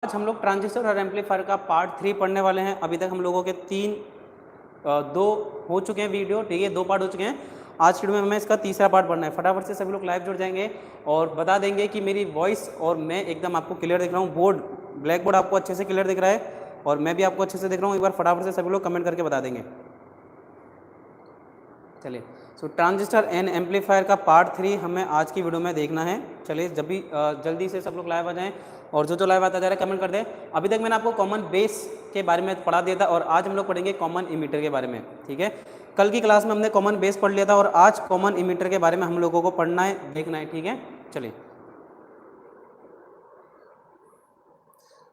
आज हम लोग ट्रांजिस्टर और एम्पलीफायर का पार्ट 3 पढ़ने वाले हैं। अभी तक हम लोगों के दो हो चुके हैं वीडियो, ठीक है, 2 पार्ट हो चुके हैं। आज वीडियो में हमें इसका तीसरा पार्ट पढ़ना है। फटाफट से सभी लोग लाइव जुड़ जाएंगे और बता देंगे कि मेरी वॉइस और मैं एकदम आपको क्लियर दिख रहा हूँ। बोर्ड, ब्लैक बोर्ड आपको अच्छे से क्लियर दिख रहा है और मैं भी आपको अच्छे से दिख रहा हूँ। एक बार फटाफट से सभी लोग कमेंट करके बता देंगे। चलिए, सो ट्रांजिस्टर एंड एम्पलीफायर का पार्ट 3 हमें आज की वीडियो में देखना है। चलिए, जब भी जल्दी से सब लोग लाइव आ जाएं और जो लाइव आता जा रहा है कमेंट कर दें। अभी तक मैंने आपको कॉमन बेस के बारे में पढ़ा दिया था और आज हम लोग पढ़ेंगे कॉमन इमीटर के बारे में, ठीक है। कल की क्लास में हमने कॉमन बेस पढ़ लिया था और आज कॉमन इमीटर के बारे में हम लोगों को पढ़ना है, देखना है, ठीक है। चलिए,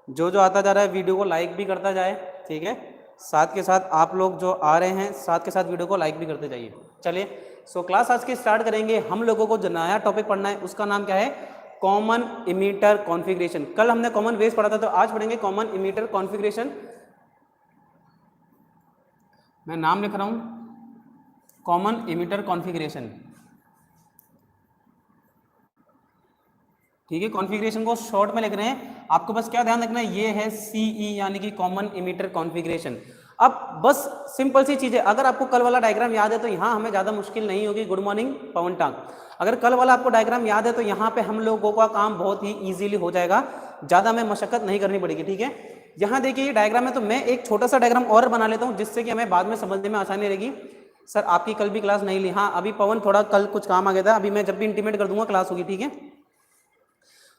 जो आता जा रहा है वीडियो को लाइक भी करता जाए, ठीक है। साथ के साथ आप लोग जो आ रहे हैं साथ के साथ वीडियो को लाइक भी करते जाइए। चलिए, सो क्लास आज की स्टार्ट करेंगे। हम लोगों को जो नया टॉपिक पढ़ना है उसका नाम क्या है? Common emitter configuration. कल हमने कॉमन बेस पढ़ा था, तो आज पढ़ेंगे कॉमन इमीटर कॉन्फ़िगरेशन। मैं नाम लिख रहा हूं, कॉमन इमीटर कॉन्फ़िगरेशन, ठीक है। कॉन्फ़िगरेशन को शॉर्ट में लिख रहे हैं, आपको बस क्या ध्यान रखना है, ये है सीई यानी कि कॉमन इमीटर कॉन्फ़िगरेशन। अब बस सिंपल सी चीज़ है, अगर आपको कल वाला डायग्राम याद है तो यहाँ हमें ज़्यादा मुश्किल नहीं होगी। गुड मॉर्निंग पवन टांग। अगर कल वाला आपको डायग्राम याद है तो यहाँ पे हम लोगों का काम बहुत ही ईजिली हो जाएगा, ज़्यादा हमें मशक्कत नहीं करनी पड़ेगी, ठीक है। यहाँ देखिए ये डायग्राम है, तो मैं एक छोटा सा डायग्राम और बना लेता हूँ जिससे कि हमें बाद में समझने में आसानी रहेगी। सर आपकी कल भी क्लास नहीं ली? हाँ, अभी पवन थोड़ा कल कुछ काम आ गया था, अभी मैं जब भी इंटीमेट कर दूंगा क्लास होगी, ठीक है।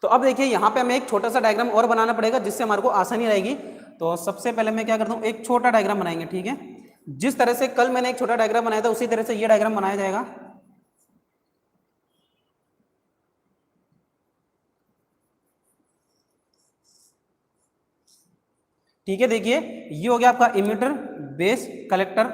तो अब देखिए यहाँ पे हमें एक छोटा सा डायग्राम और बनाना पड़ेगा जिससे हमारे को आसानी रहेगी। तो सबसे पहले मैं क्या करता हूँ, एक छोटा डायग्राम बनाएंगे, ठीक है। जिस तरह से कल मैंने एक छोटा डायग्राम बनाया था उसी तरह से ये डायग्राम बनाया जाएगा। ठीक है, देखिए ये हो गया आपका emitter, base, collector,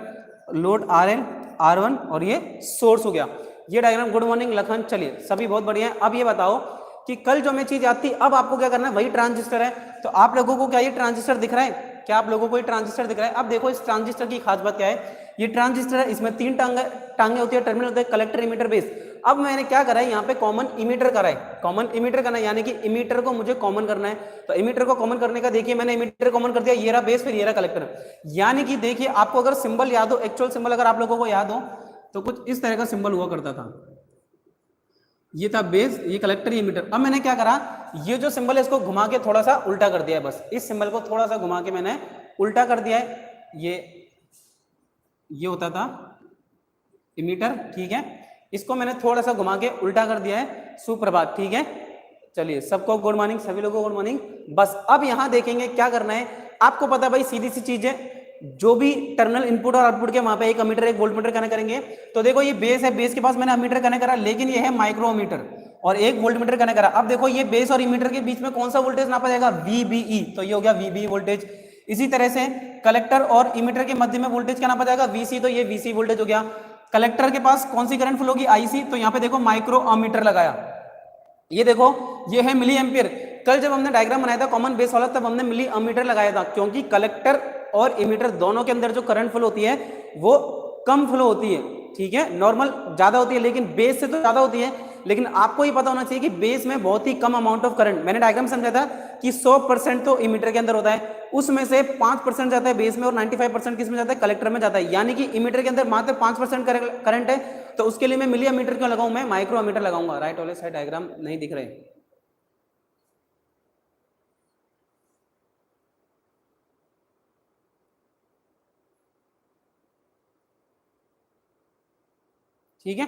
load RL, R1 और ये सोर्स हो गया। ये डायग्राम। Good morning Lakhan. चलिए, सभी बहुत बढ़िया है। अब ये बताओ कि कल जो हमें चीज आती, अब आपको क्या करना है, वही ट्रांजिस्टर है। तो आप लोगों को क्या ये ट्रांजिस्टर दिख रहा है? क्या आप लोगों को ये ट्रांजिस्टर दिख रहा है? अब देखो इस ट्रांजिस्टर की खास बात क्या है, ये ट्रांजिस्टर है, इसमें 3 टांगे होती है, टर्मिनल होते हैं, कलेक्टर, इमीटर, बेस। अब मैंने क्या करा है, यहाँ पे कॉमन इमीटर करा है, कॉमन इमीटर करना है, यानी कि इमीटर को मुझे कॉमन करना है। तो इमीटर को कॉमन करने का देखिए मैंने इमीटर कॉमन कर दिया, ये रहा बेस, फिर ये रहा कलेक्टर। यानी कि देखिए आपको अगर सिंबल याद हो, एक्चुअल सिंबल अगर आप लोगों को याद हो तो कुछ इस तरह का सिंबल हुआ करता था। ये था बेस, ये कलेक्टर, ये मीटर। अब मैंने क्या करा, ये जो सिंबल है इसको घुमा के थोड़ा सा उल्टा कर दिया है। बस इस सिंबल को थोड़ा सा घुमा के मैंने उल्टा कर दिया है। ये होता था इमीटर, ठीक है। इसको मैंने थोड़ा सा घुमा के उल्टा कर दिया है। सुप्रभात, ठीक है। चलिए, सबको गुड मॉर्निंग, सभी लोगों को गुड मॉर्निंग। बस अब यहां देखेंगे क्या करना है, आपको पता है भाई, सीधी सी चीज है, जो भी टर्मिनल इनपुट और आउटपुट के वहां पे एक अमीटर एक वोल्टमीटर कनेक्ट करेंगे। तो देखो ये बेस है, बेस के पास मैंने अमीटर कनेक्ट करा, लेकिन ये है माइक्रोमीटर और एक वोल्टमीटर कनेक्ट करा। अब देखो ये बेस और इमीटर के बीच में कौन सा वोल्टेज नापा जाएगा? VBE। तो ये हो गया VBE वोल्टेज। इसी तरह से कलेक्टर और इमीटर के मध्य में वोल्टेज क्या नापा जाएगा? VC। तो ये VC वोल्टेज हो गया। कलेक्टर के पास कौन सी करंट फ्लो होगी? IC। तो यहाँ पे देखो माइक्रोमीटर लगाया। ये देखो ये है मिली एम्पियर। कल जब हमने डायग्राम बनाया था कॉमन बेस वाला तब हमने मिली एमीटर लगाया था, क्योंकि कलेक्टर और इमीटर दोनों के अंदर जो करंट फ्लो होती है वो कम फ्लो होती है, ठीक है। नॉर्मल ज्यादा होती है लेकिन बेस से तो ज्यादा होती है। लेकिन आपको ही पता होना चाहिए कि बेस में बहुत ही कम अमाउंट ऑफ करंट, मैंने डायग्राम समझा था कि 100% तो इमीटर के अंदर होता है, उसमें से 5% जाता है बेस में और 95% किस में जाता है? कलेक्टर में जाता है। यानी कि इमीटर के अंदर मात्र 5% करंट है, तो उसके लिए मैं मिली एमीटर क्यों लगाऊं? मैं माइक्रोमीटर लगाऊंगा। राइट वाले साइड डायग्राम नहीं दिख रहे, ठीक है।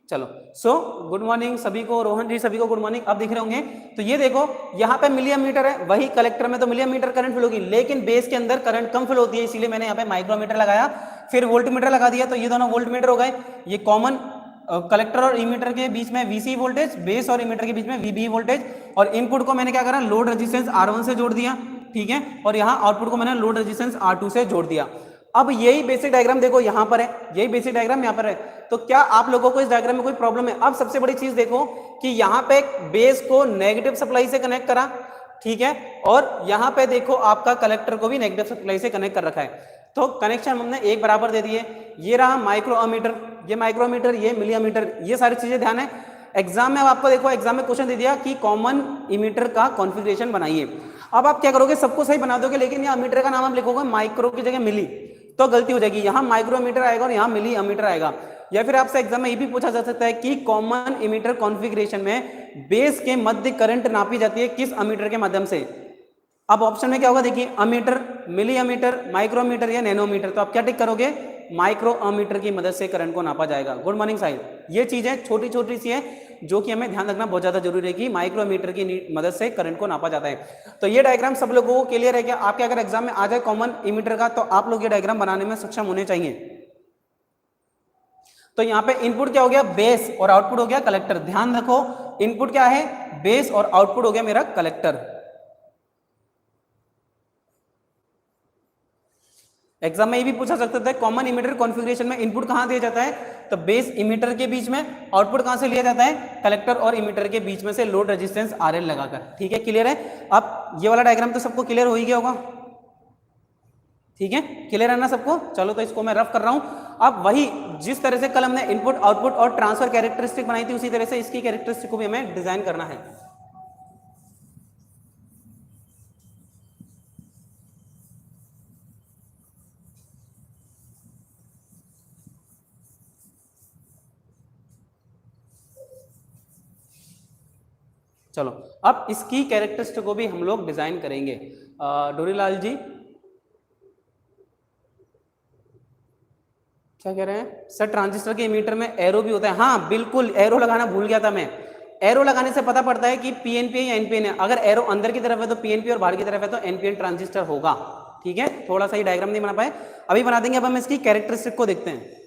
चलो, सो गुड मॉर्निंग सभी को, रोहन जी सभी को गुड मॉर्निंग। अब दिख रहे होंगे, तो ये देखो यहाँ पे मिली एमीटर है, वही कलेक्टर में तो मिली एमीटर करंट फ्लो होगी, लेकिन बेस के अंदर करंट कम फ्लो होती है, इसीलिए मैंने यहाँ पे माइक्रोमीटर लगाया, फिर वोल्टमीटर लगा दिया। तो ये दोनों वोल्टमीटर हो गए। ये कॉमन कलेक्टर और इमीटर के बीच में VC वोल्टेज, बेस और इमीटर के बीच में VBE वोल्टेज, और इनपुट को मैंने क्या करा, लोड रेजिस्टेंस R1 से जोड़ दिया, ठीक है। और यहाँ आउटपुट को मैंने लोड रेजिस्टेंस R2 से जोड़ दिया। अब यही बेसिक डायग्राम देखो यहाँ पर है, यही बेसिक डायग्राम यहाँ पर है। तो क्या आप लोगों को इस डायग्राम में कोई प्रॉब्लम है? अब सबसे बड़ी चीज देखो कि यहाँ पे बेस को नेगेटिव सप्लाई से कनेक्ट करा, ठीक है, और यहाँ पे देखो आपका कलेक्टर को भी नेगेटिव सप्लाई से कनेक्ट कर रखा है। तो कनेक्शन हमने एक बराबर दे दिए। ये रहा माइक्रोमीटर, ये माइक्रोमीटर, ये मिलीमीटर, ये सारी चीजें ध्यान है। एग्जाम में आपको देखो, एग्जाम में क्वेश्चन दे दिया कि कॉमन इमीटर का कॉन्फ़िगरेशन बनाइए। अब आप क्या करोगे, सबको सही बना दोगे, लेकिन यहाँ मीटर का नाम आप लिखोगे माइक्रो की जगह मिली, तो गलती हो जाएगी, यहाँ माइक्रोमीटर आएगा और यहाँ मिली अमीटर आएगा। या फिर आपसे एग्जाम में ये भी पूछा जा सकता है कि कॉमन इमीटर कॉन्फ़िगरेशन में बेस के मध्य करंट नापी जाती है किस अमीटर के माध्यम से। अब ऑप्शन में क्या होगा, देखिए अमीटर, मिली अमीटर, माइक्रोमीटर या नैनोमीटर, तो आप क्या टिक करोगे, माइक्रो अमीटर की मदद से करंट को नापा जाएगा। गुड मॉर्निंग साहिल। ये चीजें छोटी छोटी सी है जो कि हमें ध्यान रखना बहुत ज्यादा जरूरी है कि माइक्रोमीटर की मदद से करंट को नापा जाता है। तो ये डायग्राम सब लोगों को क्लियर है क्या? आपके अगर एग्जाम में आ जाए कॉमन इमीटर का, तो आप लोग ये डायग्राम बनाने में सक्षम होने चाहिए। तो यहाँ पे इनपुट क्या हो गया, बेस, और आउटपुट हो गया कलेक्टर। ध्यान रखो, इनपुट क्या है, बेस, और आउटपुट हो गया मेरा कलेक्टर। एग्जाम में ये भी पूछा सकता था कॉमन इमीटर कॉन्फ़िगरेशन में इनपुट कहां दिया जाता है, तो बेस इमीटर के बीच में, आउटपुट कहां से लिया जाता है, कलेक्टर और इमीटर के बीच में से लोड रेजिस्टेंस आरएल लगाकर। ठीक है, क्लियर है? अब ये वाला डायग्राम तो सबको क्लियर हो ही गया होगा, ठीक है, क्लियर है ना सबको? चलो तो इसको मैं रफ कर रहा हूं। अब वही जिस तरह से कल हमने इनपुट, आउटपुट और ट्रांसफर कैरेक्टरिस्टिक बनाई थी, उसी तरह से इसकी कैरेक्टरिस्टिक को भी हमें डिजाइन करना है। चलो अब इसकी कैरेक्टरिस्टिक को भी हम लोग डिजाइन करेंगे। डोरीलाल जी क्या कह रहे हैं सर, ट्रांजिस्टर के मीटर में एरो भी होता है? हाँ बिल्कुल, एरो लगाना भूल गया था मैं। एरो लगाने से पता पड़ता है कि पीएनपी या एनपीएन है। अगर एरो अंदर की तरफ है तो पीएनपी और बाहर की तरफ है तो एनपीएन ट्रांजिस्टर होगा। ठीक है, थोड़ा सा ही डायग्राम नहीं बना पाए, अभी बना देंगे। अब हम इसकी कैरेक्टरिस्टिक को देखते हैं।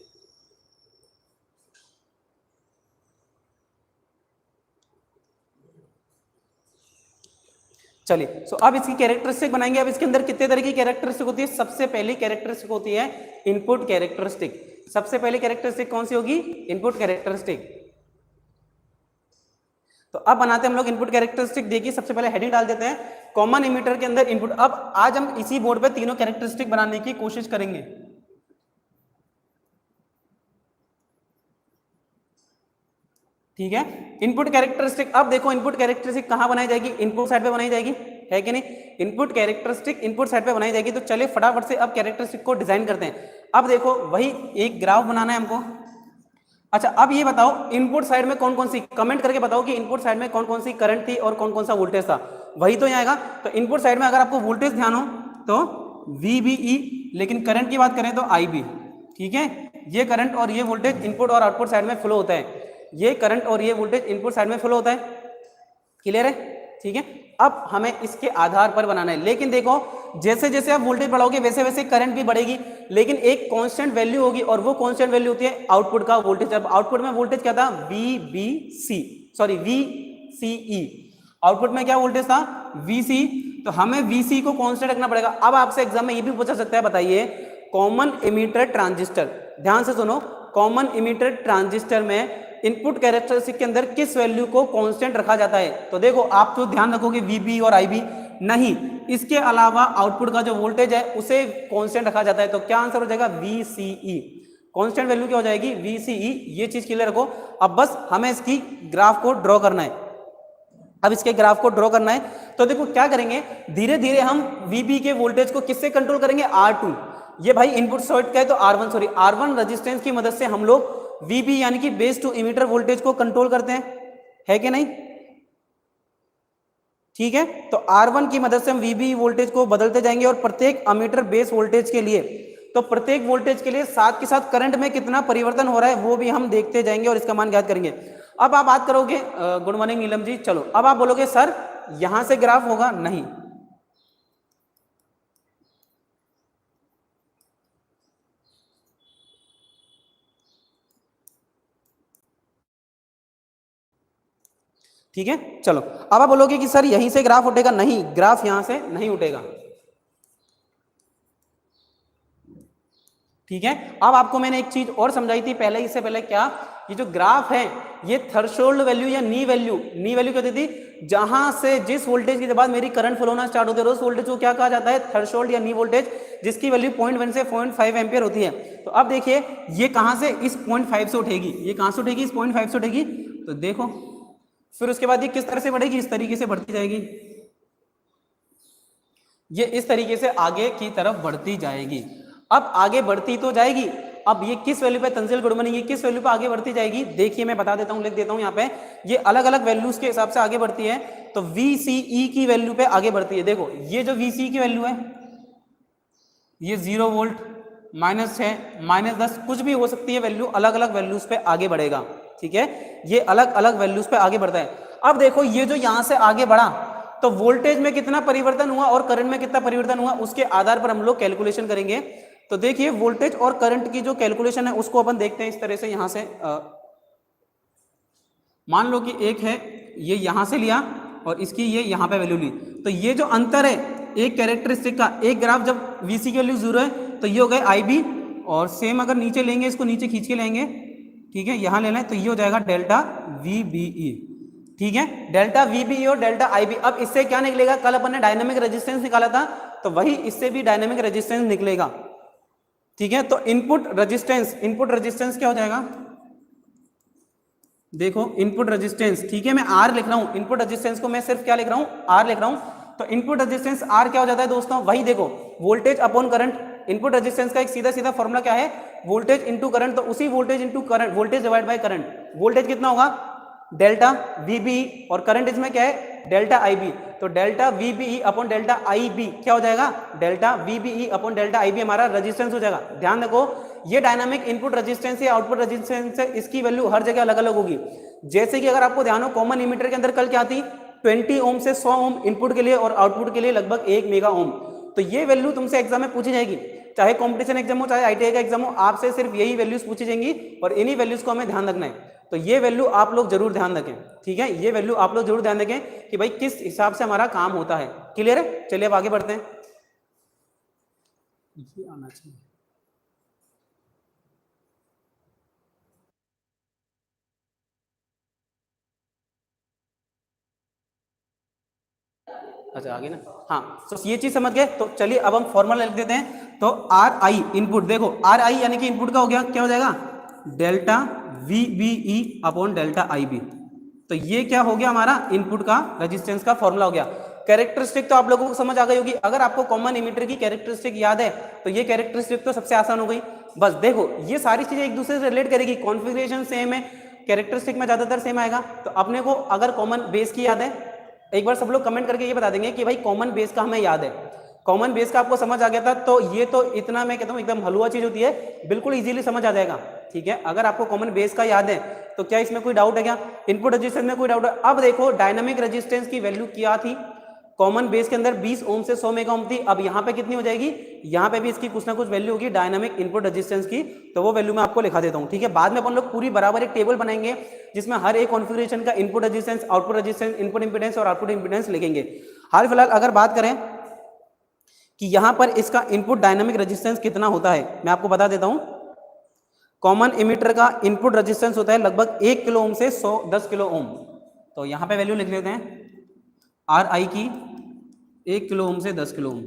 चलिए, सो अब इसकी कैरेक्टरिस्टिक बनाएंगे। अब इसके अंदर कितने तरह की कैरेक्टरिस्टिक होती है? सबसे पहली कैरेक्टरिस्टिक होती है इनपुट कैरेक्टरिस्टिक। सबसे पहली कैरेक्टरिस्टिक कौन सी होगी? Input characteristic. तो अब बनाते हैं हम लोग इनपुट कैरेक्टरिस्टिक। देखिए सबसे पहले हेडिंग डाल देते हैं कॉमन इमीटर के अंदर इनपुट। अब आज हम इसी बोर्ड पे तीनों कैरेक्टरिस्टिक बनाने की कोशिश करेंगे। ठीक है, इनपुट कैरेक्टरिस्टिक। अब देखो इनपुट कैरेक्टरिस्टिक कहां बनाई जाएगी? इनपुट साइड पे बनाई जाएगी, है कि नहीं? इनपुट कैरेक्टरिस्टिक इनपुट साइड पे बनाई जाएगी। तो चलिए फटाफट से अब कैरेक्टरिस्टिक को डिजाइन करते हैं। अब देखो वही एक ग्राफ बनाना है हमको। अच्छा अब ये बताओ इनपुट साइड में कौन कौन सी, कमेंट करके बताओ कि इनपुट साइड में कौन कौन सी करंट थी और कौन कौन सा वोल्टेज था। वही तो यहाँ आएगा। तो इनपुट साइड में अगर आपको वोल्टेज ध्यान हो तो VBE, लेकिन करंट की बात करें तो IB। ठीक है, ये करंट और ये वोल्टेज इनपुट और आउटपुट साइड में फ्लो होता है। ये करंट और ये वोल्टेज इनपुट साइड में फ्लो होता है। क्लियर है? ठीक है, अब हमें इसके आधार पर बनाना है। लेकिन देखो जैसे जैसे आप वोल्टेज बढ़ाओगे वैसे वैसे करंट भी बढ़ेगी, लेकिन एक कांस्टेंट वैल्यू होगी और वो कांस्टेंट वैल्यू होती है आउटपुट का वोल्टेज। अब आउटपुट में वोल्टेज क्या था? VCE। आउटपुट में क्या वोल्टेज था? VC। तो हमें VC को कांस्टेंट रखना पड़ेगा। अब आपसे एग्जाम में ये भी पूछा सकता है, बताइए कॉमन इमीटर ट्रांजिस्टर, ध्यान से सुनो, कॉमन इमीटर ट्रांजिस्टर में इनपुट कैरेक्टरिस्टिक के अंदर किस वैल्यू को कांस्टेंट रखा जाता है? तो देखो आप तो ध्यान रखोगे VB और IB, नहीं, इसके अलावा आउटपुट का जो वोल्टेज है उसे कांस्टेंट रखा जाता है। तो क्या आंसर हो जाएगा? VCE। कांस्टेंट वैल्यू क्या हो जाएगी? VCE। ये चीज क्लियर रखो। अब बस हमें इसकी ग्राफ को ड्रॉ करना है। अब इसके ग्राफ को ड्रॉ करना है तो देखो क्या करेंगे, धीरे धीरे हम VB के वोल्टेज को किससे कंट्रोल करेंगे? R2। ये भाई इनपुट साइड का है तो R1 रेजिस्टेंस की मदद से हम लोग VB यानी कि बेस टू इमीटर वोल्टेज को कंट्रोल करते हैं, है कि नहीं? ठीक है, तो R1 की मदद से हम VB वोल्टेज को बदलते जाएंगे और प्रत्येक अमीटर बेस वोल्टेज के लिए, तो प्रत्येक वोल्टेज के लिए साथ के साथ करंट में कितना परिवर्तन हो रहा है वो भी हम देखते जाएंगे और इसका मान ज्ञात करेंगे। अब आप बात करोगे, गुड मॉर्निंग नीलम जी, चलो अब आप बोलोगे सर यहां से ग्राफ होगा, नहीं, ठीक है। चलो अब आप बोलोगे कि सर यहीं से ग्राफ उठेगा, नहीं, ग्राफ यहां से नहीं उठेगा। ठीक है, अब आपको मैंने एक चीज और समझाई थी पहले, इससे पहले क्या, ये जो ग्राफ है ये थ्रेशोल्ड वैल्यू या नी वैल्यू क्या होती थी? जहां से जिस वोल्टेज के बाद मेरी करंट फ्लो होना स्टार्ट होती है उस वोल्टेज को क्या कहा जाता है? थ्रेशोल्ड या नी वोल्टेज, जिसकी वैल्यू 0.1 से 0.5 एम्पियर होती है। तो अब देखिए ये कहां से इस 0.5 से उठेगी, ये कहां से उठेगी? इस 0.5 से उठेगी। तो देखो फिर उसके बाद ये किस तरह से बढ़ेगी? इस तरीके से बढ़ती जाएगी। ये इस तरीके से आगे की तरफ बढ़ती जाएगी। अब आगे बढ़ती तो जाएगी, अब ये किस वैल्यू पे तंजील गुड मॉर्निंग, ये किस वैल्यू पे आगे बढ़ती जाएगी, देखिए मैं बता देता हूं, लिख देता हूं यहाँ पे, ये अलग अलग वैल्यूज के हिसाब से आगे बढ़ती है। तो VCE की वैल्यू पे आगे बढ़ती है। देखो ये जो VCE की वैल्यू है, ये 0 वोल्ट, -6, -10, कुछ भी हो सकती है वैल्यू, अलग अलग वैल्यूज पे आगे बढ़ेगा। ठीक है, ये अलग अलग वैल्यूज पे आगे बढ़ता है। अब देखो ये जो यहां से आगे बढ़ा, तो वोल्टेज में कितना परिवर्तन हुआ और करंट में कितना परिवर्तन हुआ, उसके आधार पर हम लोग कैलकुलेशन करेंगे। तो देखिए वोल्टेज और करंट की जो कैलकुलेशन है उसको अपन देखते हैं इस तरह से। यहां से मान लो कि एक है, ये यहां से लिया और इसकी ये यहां पे वैल्यू ली, तो ये जो अंतर है एक कैरेक्टरिस्टिक का, एक ग्राफ जब VC की वैल्यू 0 है तो ये हो गए IB, और सेम अगर नीचे लेंगे, इसको नीचे खींच के लेंगे, ठीक है, यहां लेना है, तो ये हो जाएगा डेल्टा VBE। ठीक है, डेल्टा VBE और डेल्टा IB। अब इससे क्या निकलेगा, कल अपन ने डायनेमिक रेजिस्टेंस निकाला था, तो वही इससे भी डायनेमिक रेजिस्टेंस निकलेगा। ठीक है, तो इनपुट रेजिस्टेंस क्या हो जाएगा, देखो इनपुट रेजिस्टेंस, ठीक है, मैं R लिख रहा हूं, इनपुट रेजिस्टेंस को मैं सिर्फ क्या लिख रहा हूं, R लिख रहा हूं। तो इनपुट रेजिस्टेंस R क्या हो जाता है दोस्तों, वही देखो voltage upon current. Input resistance का एक सीधा सीधा फॉर्मूला क्या है, वोल्टेज इंटू करंट, तो उसी voltage into current, voltage divide by current, voltage कितना होगा डेल्टा VBE, और करंट इसमें क्या है डेल्टा IB, तो delta VBE upon delta IB क्या हो जाएगा, delta VBE upon delta IB हमारा रेजिस्टेंस हो जाएगा। ध्यान रखो ये डायनामिक इनपुट रेजिस्टेंस या आउटपुट रेजिस्टेंस है, इसकी वैल्यू हर जगह अलग अलग होगी। जैसे कि अगर आपको ध्यान हो कॉमन इमीटर के अंदर कल क्या थी, 20 ओम से 100 ओम इनपुट के लिए और आउटपुट के लिए लगभग 1 मेगा ओम। तो ये वैल्यू तुमसे एग्जाम में पूछी जाएगी, चाहे कॉम्पिटिशन एग्जाम हो चाहे ITI का एग्जाम हो, आपसे सिर्फ यही वैल्यूज पूछी जाएंगी और इन्हीं वैल्यूज को हमें ध्यान रखना है। तो ये वैल्यू आप लोग जरूर ध्यान रखें। ठीक है, ये वैल्यू आप लोग जरूर ध्यान रखें कि भाई किस हिसाब से हमारा काम होता है। क्लियर है, चलिए अब आगे बढ़ते हैं। ये आना चाहिए, अच्छा आगे ना, हाँ तो ये चीज समझ गए। तो चलिए अब हम फॉर्मूला लिख देते हैं। तो RI इनपुट, देखो RI यानी कि इनपुट का हो गया, क्या हो जाएगा delta VBE upon delta IB। तो ये क्या हो गया हमारा इनपुट का रेजिस्टेंस का फॉर्मूला हो गया। कैरेक्टरिस्टिक तो आप लोगों को समझ आ गई होगी, अगर आपको कॉमन इमीटर की कैरेक्टरिस्टिक याद है तो ये कैरेक्टरिस्टिक तो सबसे आसान हो गई। बस देखो ये सारी चीजें एक दूसरे से रिलेट करेगी, कॉन्फ़िगरेशन सेम है, कैरेक्टरिस्टिक में ज्यादातर सेम आएगा। तो अपने को अगर कॉमन बेस की याद है, एक बार सब लोग कमेंट करके ये बता देंगे कि भाई कॉमन बेस का हमें याद है, कॉमन बेस का आपको समझ आ गया था, तो ये तो इतना मैं कहता हूँ एकदम हलवा चीज होती है, बिल्कुल इजीली समझ आ जाएगा। ठीक है, अगर आपको कॉमन बेस का याद है तो क्या इसमें कोई डाउट है क्या, इनपुट रेजिस्टेंस में कोई डाउट है। अब देखो डायनामिक रेजिस्टेंस की वैल्यू क्या थी, कॉमन बेस के अंदर 20 ओम से 100 मेगा ओम थी, अब यहाँ पे कितनी हो जाएगी, यहाँ पे भी इसकी कुछ ना कुछ वैल्यू होगी डायनामिक इनपुट रेजिस्टेंस की, तो वो वैल्यू मैं आपको लिखा देता हूँ। ठीक है, बाद में अपन लोग पूरी बराबर एक टेबल बनाएंगे जिसमें हर एक कॉन्फ़िगरेशन का input resistance, output resistance, input impedance और आउटपुट इंपीडेंस लिखेंगे। हाल फिलहाल अगर बात करें कि यहां पर इसका इनपुट डायनामिक रेजिस्टेंस कितना होता है, मैं आपको बता देता हूं। कॉमन इमीटर का इनपुट रेजिस्टेंस होता है लगभग 1 किलो ओम से 10 किलो ओम। तो यहां पे वैल्यू लिख लेते हैं RI की 1 किलो ओम से 10 किलो ओम।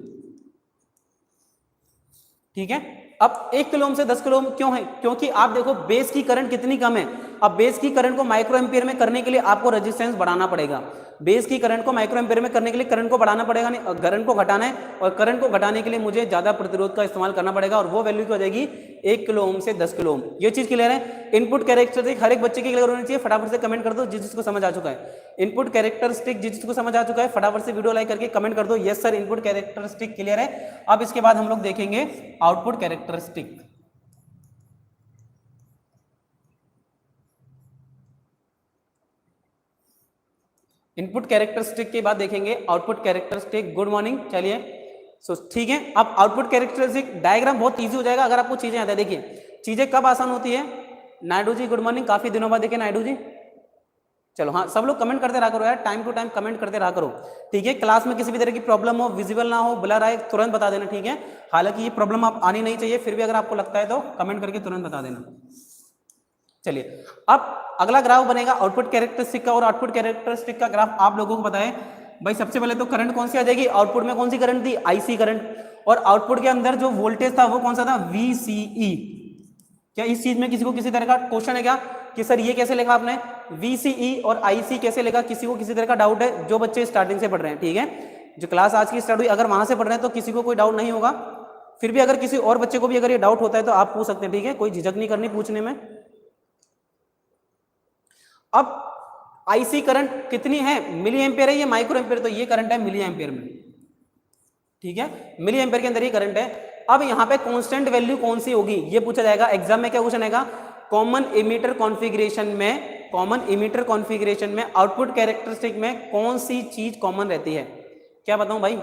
ठीक है, अब 1 किलो ओम से 10 किलो ओम क्यों है, क्योंकि आप देखो बेस की करंट कितनी कम है। अब बेस की करंट को माइक्रो एम्पियर में करने के लिए आपको रेजिस्टेंस बढ़ाना पड़ेगा, बेस की करंट को माइक्रो एम्पियर में करने के लिए करंट को बढ़ाना पड़ेगा, नहीं करंट को घटाना है, और करंट को घटाने के लिए मुझे ज्यादा प्रतिरोध का इस्तेमाल करना पड़ेगा, और वो वैल्यू की हो जाएगी 1 किलो ओम से 10 किलो ओम। ये चीज क्लियर है। इनपुट कैरेक्टरिस्टिक हर एक बच्चे की क्लियर होनी चाहिए, फटाफट से कमेंट कर दो जिसको समझ आ चुका है। इनपुट कैरेक्टरिस्टिक जिसको समझ आ चुका है फटाफट से वीडियो लाइक करके कमेंट कर दो yes sir input characteristic clear है। अब इसके बाद हम लोग देखेंगे आउटपुट कैरेक्टरिस्टिक। इनपुट कैरेक्टरिस्टिक के बाद देखेंगे आउटपुट कैरेक्टरिस्टिक। गुड मॉर्निंग, चलिए ठीक है। अब आउटपुट कैरेक्टरिस्टिक डायग्राम बहुत इजी हो जाएगा अगर आपको चीजें याद है। देखिए चीजें कब आसान होती है, नायडू जी गुड मॉर्निंग, काफी दिनों बाद देखे नायडू जी। चलो हाँ, सब लोग कमेंट करते रहा करो यार, टाइम टू टाइम कमेंट करते रहा करो। ठीक है, क्लास में किसी भी तरह की प्रॉब्लम हो, विजिबल ना हो, ब्लर आए, तुरंत बता देना। ठीक है, हालांकि ये प्रॉब्लम आप आनी नहीं चाहिए, फिर भी अगर आपको लगता है तो कमेंट करके तुरंत बता देना। चलिए अब अगला ग्राफ बनेगा आउटपुट कैरेक्टरिस्टिक का, और आउटपुट कैरेक्टरिस्टिक का ग्राफ आप लोगों को बताएं भाई। सबसे पहले तो करंट कौन सी आ जाएगी, आउटपुट में कौन सी करंट थी, IC करंट, और आउटपुट के अंदर जो वोल्टेज था वो कौन सा था, VCE। क्या इस चीज में किसी को किसी तरह का क्वेश्चन है क्या कि सर ये कैसे लिखा आपने, VCE और IC कैसे लिखा, किसी को किसी तरह का डाउट है, जो बच्चे स्टार्टिंग से पढ़ रहे हैं। ठीक है, जो क्लास आज की स्टार्ट हुई, अगर वहां से पढ़ रहे हैं तो किसी को कोई डाउट नहीं होगा। फिर भी अगर किसी और बच्चे को भी अगर ये डाउट होता है तो आप पूछ सकते हैं, ठीक है, कोई झिझक नहीं करनी पूछने में। अब आईसी करंट कितनी है, मिली एम्पियर है, ये माइक्रो एम्पियर, तो ये करंट है मिली एम्पियर में, ठीक है, मिली एम्पियर के अंदर ये करंट है। अब यहाँ पे कांस्टेंट वैल्यू कौन सी होगी ये पूछा जाएगा एग्जाम में। क्या क्वेश्चन आएगा, कॉमन इमीटर कॉन्फ़िगरेशन में, कॉमन इमीटर कॉन्फ़िगरेशन में आउटपुट कैरेक्टरिस्टिक में कौन सी चीज कॉमन रहती है। क्या बताऊं भाई,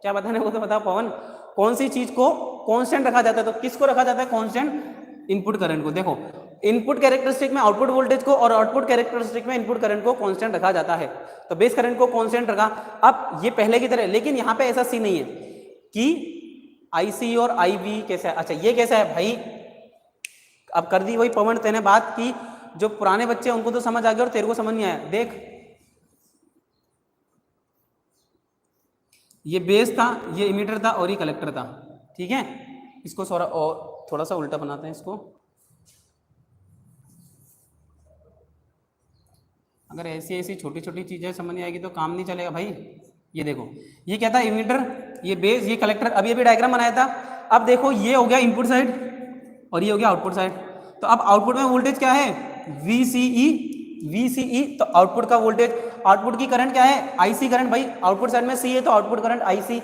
क्या बताने को तो बताओ पवन, कौन सी चीज को कांस्टेंट रखा जाता है, तो किसको रखा जाता है कांस्टेंट, इनपुट करंट को। देखो इनपुट कैरेक्टरिस्टिक में आउटपुट वोल्टेज को और आउटपुट कैरेक्टरिस्टिक में इनपुट करंट को कांस्टेंट रखा जाता है, तो बेस करंट को कांस्टेंट रखा। अब ये पहले की तरह, लेकिन यहाँ पे ऐसा सीन नहीं है कि आईसी और आईबी कैसा है। अच्छा ये कैसा है भाई, अब कर दी वही पवन तेने बात की, जो पुराने बच्चे हैं उनको तो समझ आ गया और तेरे को समझ नहीं आया। देख ये बेस था, ये इमीटर था और ये कलेक्टर था, ठीक है। इसको थोड़ा सा उल्टा बनाते हैं इसको। अगर ऐसी ऐसी छोटी छोटी चीजें समझ नहीं आएगी तो काम नहीं चलेगा भाई। ये देखो ये क्या था, इमीटर, ये बेस, ये कलेक्टर। अभी अभी डायग्राम बनाया था। अब देखो ये हो गया इनपुट साइड और ये हो गया आउटपुट साइड। तो अब आउटपुट में वोल्टेज क्या है, VCE, VCE, तो आउटपुट का वोल्टेज, आउटपुट की करंट क्या है, IC करंट भाई। आउटपुट साइड में C है तो आउटपुट करंट IC,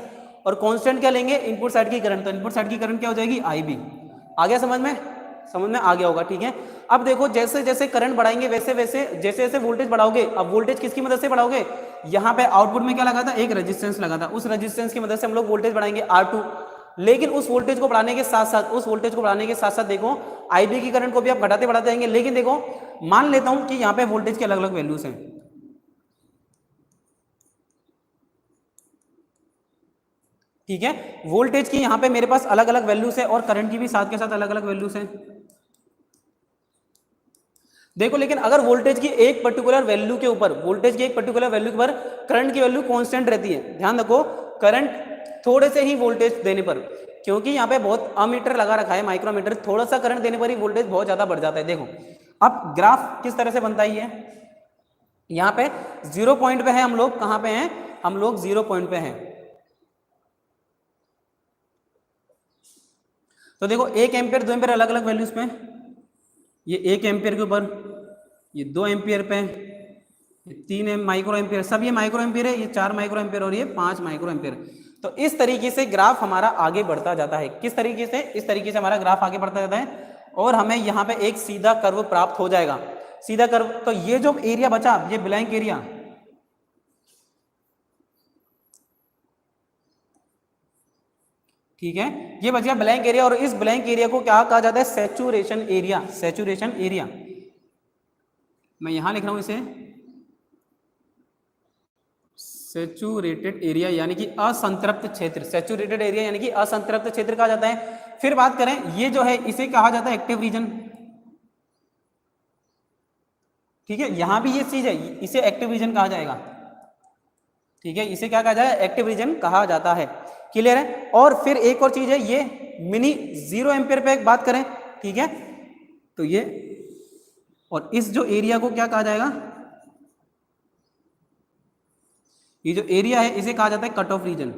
और कांस्टेंट क्या लेंगे, इनपुट साइड की करंट, तो इनपुट साइड की करंट क्या हो जाएगी, IB। आ गया समझ में, समझ में आ गया होगा, ठीक है। अब देखो जैसे जैसे करंट बढ़ाएंगे वैसे वैसे जैसे जैसे वोल्टेज बढ़ाओगे, अब वोल्टेज किसकी मदद से बढ़ाओगे, यहाँ पे आउटपुट में क्या लगा था, एक रेजिस्टेंस लगा था, उस रेजिस्टेंस की मदद से हम लोग वोल्टेज बढ़ाएंगे R2। लेकिन उस वोल्टेज को बढ़ाने के साथ साथ, उस वोल्टेज को बढ़ाने के साथ साथ देखो IB की करंट को भी आप घटाते बढ़ाते जाएंगे। लेकिन देखो मान लेता हूं कि यहाँ पे वोल्टेज के अलग अलग वैल्यूज हैं, ठीक है, वोल्टेज की यहाँ पे मेरे पास अलग अलग वैल्यूज है और करंट की भी साथ के साथ अलग अलग वैल्यूज हैं। देखो लेकिन अगर वोल्टेज की एक पर्टिकुलर वैल्यू के ऊपर, वोल्टेज की एक पर्टिकुलर वैल्यू के ऊपर करंट की वैल्यू कांस्टेंट रहती है, ध्यान रखो, करंट थोड़े से ही वोल्टेज देने पर, क्योंकि यहाँ पे बहुत अमीटर लगा रखा है, माइक्रोमीटर, थोड़ा सा करंट देने पर ही वोल्टेज बहुत ज्यादा बढ़ जाता है। देखो अब ग्राफ किस तरह से बनता है, यहाँ पे 0 पॉइंट पे है हम लोग, कहाँ पे हैं हम लोग, 0 पॉइंट पे हैं। तो देखो 1 एम्पियर 2 एम्पियर अलग अलग वैल्यूज पे, ये 1 एम्पियर के ऊपर, ये 2 एम्पियर पे, ये 3 माइक्रो एम्पियर, सब ये माइक्रो एम्पियर है, ये 4 माइक्रो एम्पियर और ये 5 माइक्रो एम्पियर। तो इस तरीके से ग्राफ हमारा आगे बढ़ता जाता है। किस तरीके से, इस तरीके से हमारा ग्राफ आगे बढ़ता जाता है और हमें यहाँ पे एक सीधा कर्व प्राप्त हो जाएगा, सीधा कर्व। तो ये जो एरिया बचा, ये ब्लैंक एरिया, ठीक है, ये बच गया ब्लैंक एरिया, और इस ब्लैंक एरिया को क्या कहा जाता है, सैचुरेशन एरिया, सैचुरेशन एरिया। मैं यहां लिख रहा हूं इसे सैचुरेटेड एरिया, यानी कि असंतृप्त क्षेत्र, सैचुरेटेड एरिया यानी कि असंतृप्त क्षेत्र कहा जाता है। फिर बात करें, ये जो है इसे कहा जाता है एक्टिव रीजन, ठीक है, यहां भी ये चीज है, इसे एक्टिव रीजन कहा जाएगा, ठीक है, इसे क्या कहा जाएगा, एक्टिव रीजन कहा जाता है। क्लियर है। और फिर एक और चीज है, ये मिनी 0 एम्पियर पे एक बात करें, ठीक है, तो ये, और इस जो एरिया को क्या कहा जाएगा, ये जो एरिया है इसे कहा जाता है कट ऑफ रीजन,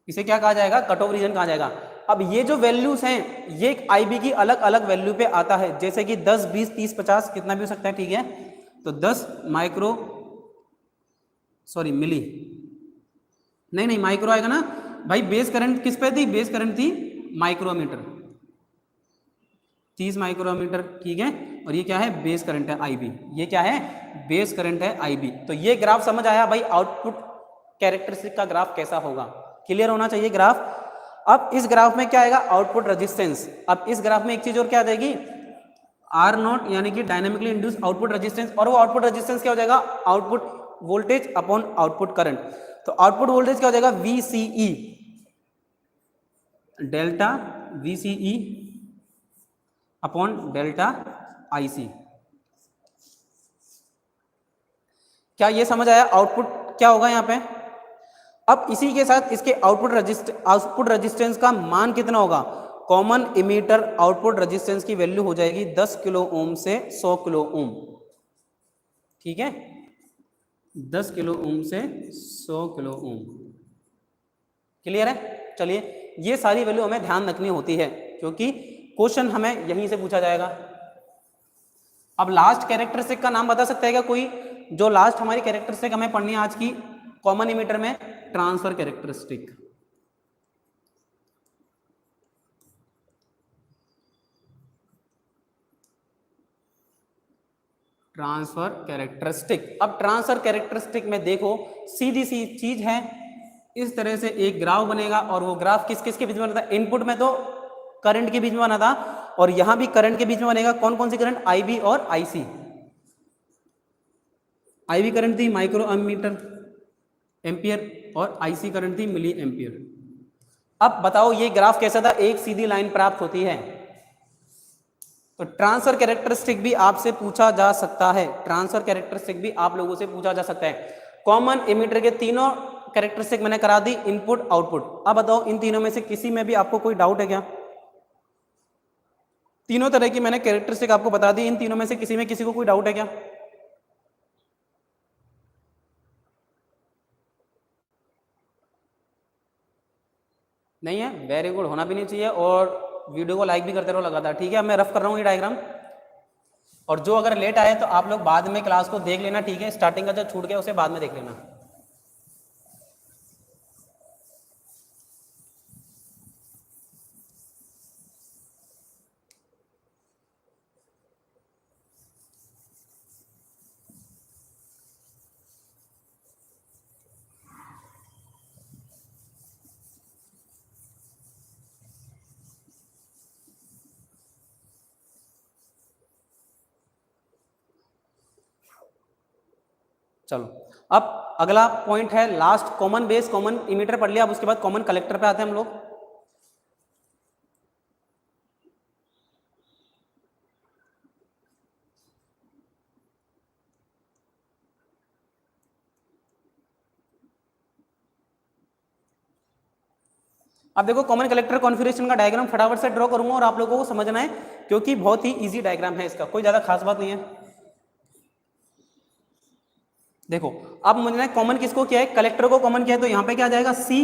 इसे क्या कहा जाएगा, कट ऑफ रीजन कहा जाएगा। अब ये जो वैल्यूज हैं ये IB की अलग अलग वैल्यू पे आता है, जैसे कि 10 20 30 50 कितना भी हो सकता है, ठीक है। तो 10 माइक्रो, सॉरी मिली, नहीं माइक्रो आएगा ना भाई, बेस करंट किस पे थी, बेस करंट थी माइक्रोमीटर, 30 माइक्रोमीटर, ठीक है। और ये क्या है, बेस करंट है IB, ये क्या है, बेस करंट है IB। तो ये ग्राफ समझ आया भाई, आउटपुट कैरेक्टरिस्टिक का ग्राफ कैसा होगा, क्लियर होना चाहिए ग्राफ। अब इस ग्राफ में क्या आएगा, आउटपुट रेजिस्टेंस। अब इस ग्राफ में एक चीज और क्या आ जाएगी, R0 यानी कि डायनामिकली इंड्यूस आउटपुट रेजिस्टेंस, और वो आउटपुट रेजिस्टेंस क्या हो जाएगा, output voltage upon output current. तो आउटपुट वोल्टेज क्या हो जाएगा, VCE, delta VCE upon delta IC। क्या ये समझ आया, आउटपुट क्या होगा यहाँ पे। अब इसी के साथ इसके आउटपुट रेजिस्टेंस का मान कितना होगा, कॉमन इमीटर आउटपुट रेजिस्टेंस की वैल्यू हो जाएगी 10 किलो ओम से 100 किलो ओम, ठीक है, 10 किलो ओम से 100 किलो ओम। क्लियर है? चलिए, ये सारी वैल्यू हमें ध्यान रखनी होती है क्योंकि क्वेश्चन हमें यहीं से पूछा जाएगा। अब लास्ट कैरेक्टरिस्टिक का नाम बता सकता है क्या कोई? जो लास्ट हमारी कैरेक्टरिस्टिक हमें पढ़नी है आज की कॉमन इमीटर में, ट्रांसफर कैरेक्टरिस्टिक। Transfer characteristic. अब ट्रांसफर कैरेक्टरिस्टिक में देखो, सीधी सी चीज है, इस तरह से एक ग्राफ बनेगा और वो ग्राफ किस किस के बीच में बना था? इनपुट में तो करंट के बीच में बना था और यहां भी करंट के बीच में बनेगा। कौन कौन सी करंट? आईबी और आईसी। आईबी करंट थी माइक्रो एमीटर एम्पियर और आईसी करंट थी मिली एम्पियर। अब बताओ ये ग्राफ कैसा था? एक सीधी लाइन प्राप्त होती है। तो ट्रांसफर कैरेक्टरिस्टिक भी आपसे पूछा जा सकता है, ट्रांसफर कैरेक्टरिस्टिक भी आप लोगों से पूछा जा सकता है। कॉमन इमीटर के तीनों कैरेक्टरिस्टिक मैंने करा दी, इनपुट आउटपुट। अब बताओ इन तीनों में से किसी में भी आपको कोई डाउट है क्या? तीनों तरह की मैंने कैरेक्टरिस्टिक आपको बता दी, इन तीनों में से किसी में किसी को कोई डाउट है क्या? नहीं है? वेरी गुड, होना भी नहीं चाहिए। और वीडियो को लाइक भी करते रहो लगातार, ठीक है? अब मैं रफ कर रहा हूँ ये डायग्राम, और जो अगर लेट आए तो आप लोग बाद में क्लास को देख लेना, ठीक है? स्टार्टिंग का जो छूट गया उसे बाद में देख लेना। चलो, अब अगला पॉइंट है last, common base. Common emitter पढ़ लिया, अब उसके बाद कॉमन कलेक्टर पे आते हैं हम लोग। अब देखो, कॉमन कलेक्टर कॉन्फ़िगरेशन का डायग्राम फटाफट से ड्रॉ करूंगा और आप लोगों को समझना है क्योंकि बहुत ही इजी डायग्राम है इसका, कोई ज्यादा खास बात नहीं है। देखो, अब मुझे कॉमन किसको किया है? कलेक्टर को कॉमन किया है, तो यहाँ पे क्या आ जाएगा? सी,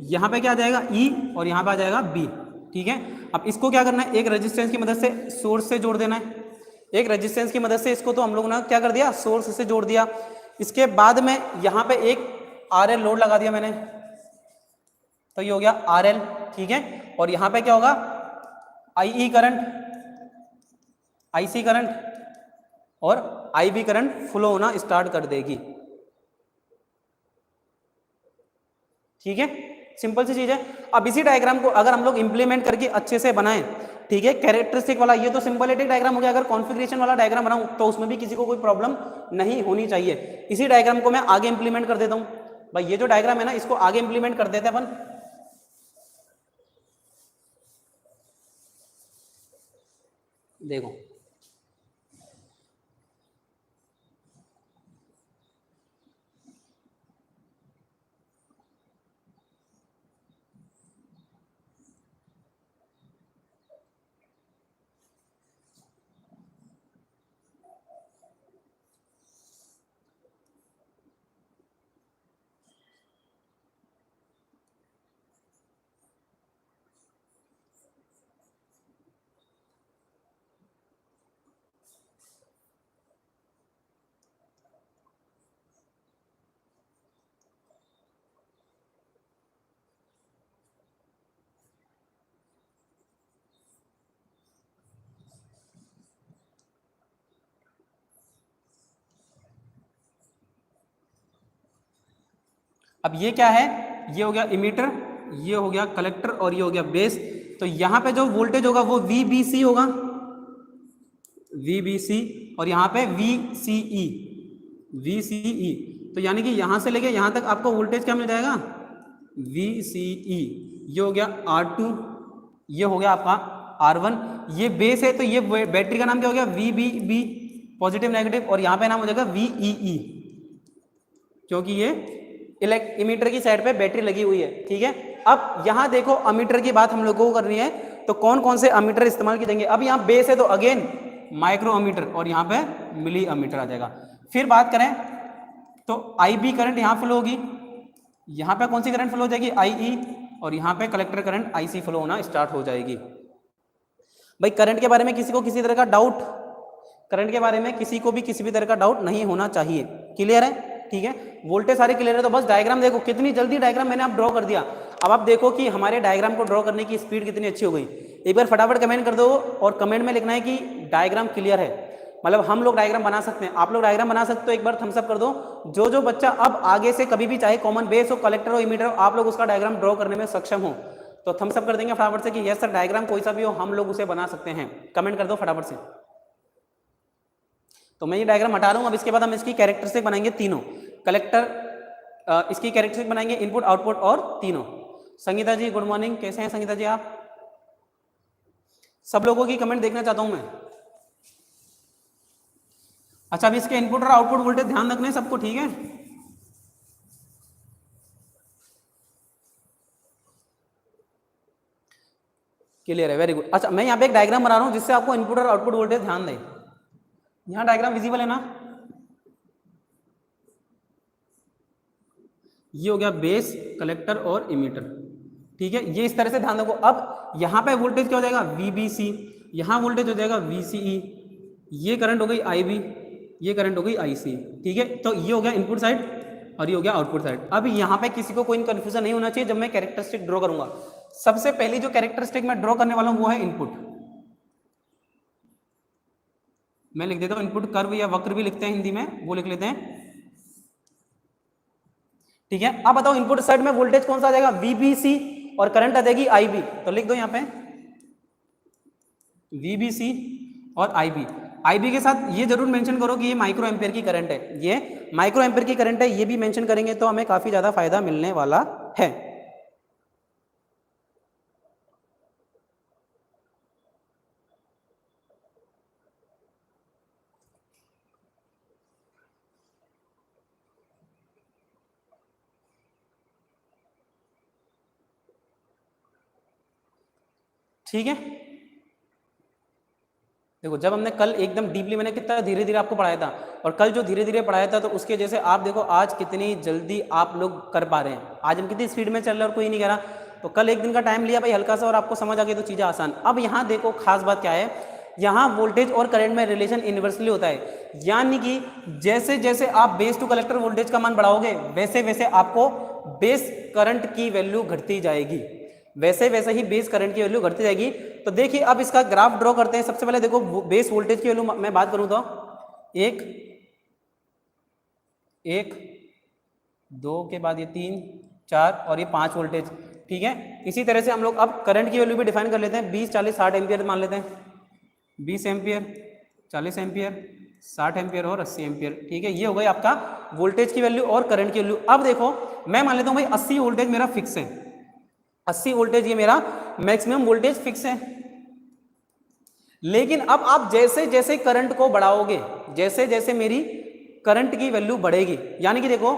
यहाँ पे क्या आ जाएगा? ई, और यहाँ पे आ जाएगा बी। ठीक है, अब इसको क्या करना है? एक रेजिस्टेंस की मदद से सोर्स से जोड़ देना है। एक रेजिस्टेंस की मदद से इसको तो हम लोग ने क्या कर दिया? सोर्स से जोड़ दिया। इसके बाद में यहाँ पे एक आर एल लोड लगा दिया मैंने, तो ये हो गया आर एल। ठीक है, और यहाँ पे क्या होगा? आई ई करंट, आई सी करंट और आई बी करंट फ्लो होना स्टार्ट कर देगी। ठीक है, सिंपल सी चीज है। अब इसी डायग्राम को अगर हम लोग इंप्लीमेंट करके अच्छे से बनाएं, ठीक है, कैरेक्टरिस्टिक वाला, ये तो सिंपलिटिक डायग्राम हो गया। अगर कॉन्फ़िगरेशन वाला डायग्राम बनाऊं तो उसमें भी किसी को कोई प्रॉब्लम नहीं होनी चाहिए। इसी डायग्राम को मैं आगे इंप्लीमेंट कर देता हूं भाई। ये जो डायग्राम है ना, इसको आगे इंप्लीमेंट कर देते हैं अपन। देखो, अब ये क्या है? ये हो गया इमीटर, ये हो गया कलेक्टर और ये हो गया बेस। तो यहां पे जो वोल्टेज होगा वो VBC होगा, VBC, और यहाँ पे VCE, VCE। तो यानी कि यहां से लेके यहां तक आपको वोल्टेज क्या मिल जाएगा? VCE। ये हो गया R2, ये हो गया आपका R1। ये बेस है तो ये बैटरी का नाम क्या हो गया? VBB, पॉजिटिव नेगेटिव, और यहाँ पे नाम हो जाएगा VEE, क्योंकि ये इमीटर की साइड पे बैटरी लगी हुई है। ठीक है, अब यहां देखो अमीटर की बात हम लोगों को करनी है, तो कौन कौन से अमीटर इस्तेमाल किए जाएंगे? अब यहाँ बेस है तो अगेन माइक्रो अमीटर और यहाँ पे मिली अमीटर आ जाएगा। फिर बात करें तो IB करंट यहाँ फ्लो होगी, यहाँ पे कौन सी करंट फ्लो हो जाएगी, IE, और यहाँ पे कलेक्टर करंट IC फ्लो होना स्टार्ट हो जाएगी। भाई करंट के बारे में किसी को किसी तरह का डाउट, करंट के बारे में किसी को भी किसी भी तरह का डाउट नहीं होना चाहिए, क्लियर है, ठीक है। वोल्टेज सारे क्लियर है, तो बस डायग्राम देखो कितनी जल्दी डायग्राम मैंने आप ड्रॉ कर दिया। अब आप देखो कि हमारे डायग्राम को ड्रॉ करने की स्पीड कितनी अच्छी हो गई। एक बार फटाफट कमेंट कर दो, और कमेंट में लिखना है कि डायग्राम क्लियर है, मतलब हम लोग डायग्राम बना सकते हैं, आप लोग डायग्राम बना सकते हो, एक बार थम्स अप कर दो। जो बच्चा अब आगे से कभी भी चाहे कॉमन बेस हो, कलेक्टर हो, इमीटर हो, आप लोग उसका डायग्राम ड्रॉ करने में सक्षम हो तो थम्स अप कर देंगे फटाफट से कि यस सर डायग्राम कोई सा भी हो हम लोग उसे बना सकते हैं, कमेंट कर दो फटाफट से। तो मैं ये डायग्राम हटा रहा हूं, अब इसके बाद हम इसकी कैरेक्टरिस्टिक बनाएंगे तीनों, कलेक्टर इसकी कैरेक्टरिस्टिक बनाएंगे, इनपुट आउटपुट और तीनों। संगीता जी गुड मॉर्निंग, कैसे हैं संगीता जी आप? सब लोगों की कमेंट देखना चाहता हूं मैं। अच्छा, अभी इसके इनपुट और आउटपुट वोल्टेज ध्यान रखना है सबको, ठीक है। क्लियर है, वेरी गुड। अच्छा, मैं यहाँ पे एक डायग्राम बना रहा हूँ जिससे आपको इनपुट और आउटपुट वोल्टेज ध्यान दें। यहाँ डायग्राम विजिबल है ना? ये हो गया बेस, कलेक्टर और इमीटर, ठीक है। ये इस तरह से ध्यान रखो। अब यहाँ पे वोल्टेज क्या हो जाएगा, VBC, यहाँ वोल्टेज हो जाएगा VCE, ये करंट हो गई IB, ये करंट हो गई IC, ठीक है। तो ये हो गया इनपुट साइड और ये हो गया आउटपुट साइड। अब यहाँ पे किसी को कोई कंफ्यूजन नहीं होना चाहिए जब मैं कैरेक्टरिस्टिक ड्रॉ करूंगा। सबसे पहली जो कैरेक्टरिस्टिक मैं ड्रॉ करने वाला हूँ वो है इनपुट। मैं लिख देता हूँ इनपुट कर्व या वक्र भी लिखते हैं हिंदी में, वो लिख लेते हैं, ठीक है। अब बताओ इनपुट साइड में वोल्टेज कौन सा आ जाएगा, VBC, और करंट आ जाएगी IB। तो लिख दो यहाँ पे VBC और IB के साथ ये जरूर मेंशन करो कि ये माइक्रो एम्पियर की करंट है, ये माइक्रो एम्पियर की करंट है, ये भी मेंशन करेंगे तो हमें काफी ज्यादा फायदा मिलने वाला है। ठीक है, देखो जब हमने कल एकदम डीपली, मैंने कितना धीरे धीरे आपको पढ़ाया था, और कल जो धीरे धीरे पढ़ाया था तो उसके जैसे आप देखो आज कितनी जल्दी आप लोग कर पा रहे हैं। आज हम कितनी स्पीड में चल रहे हैं और कोई नहीं कह रहा। तो कल एक दिन का टाइम लिया भाई हल्का सा, और आपको समझ आ गई तो चीज़ें आसान। अब यहाँ देखो खास बात क्या है, यहाँ वोल्टेज और करंट में रिलेशन इन्वर्सली होता है, यानी कि जैसे जैसे आप बेस टू कलेक्टर वोल्टेज का मान बढ़ाओगे वैसे वैसे आपको बेस करंट की वैल्यू घटती जाएगी, वैसे वैसे ही बेस करंट की वैल्यू घटती जाएगी। तो देखिए अब इसका ग्राफ ड्रॉ करते हैं। सबसे पहले देखो बेस वोल्टेज की वैल्यू मैं बात करूं तो 1 1 2 के बाद ये 3 4 और ये 5 वोल्टेज, ठीक है। इसी तरह से हम लोग अब करंट की वैल्यू भी डिफाइन कर लेते हैं, 20 40 60 एम्पियर मान लेते हैं, 20 एम्पियर 40 एम्पियर 60 एम्पियर और 80 एम्पियर, ठीक है। ये हो गई आपका वोल्टेज की वैल्यू और करंट की वैल्यू। अब देखो मैं मान लेता हूं भाई 80 वोल्टेज मेरा फिक्स है, 80 वोल्टेज ये मेरा मैक्सिमम वोल्टेज फिक्स है। लेकिन अब आप जैसे जैसे करंट को बढ़ाओगे, जैसे जैसे मेरी करंट की वैल्यू बढ़ेगी, यानी कि देखो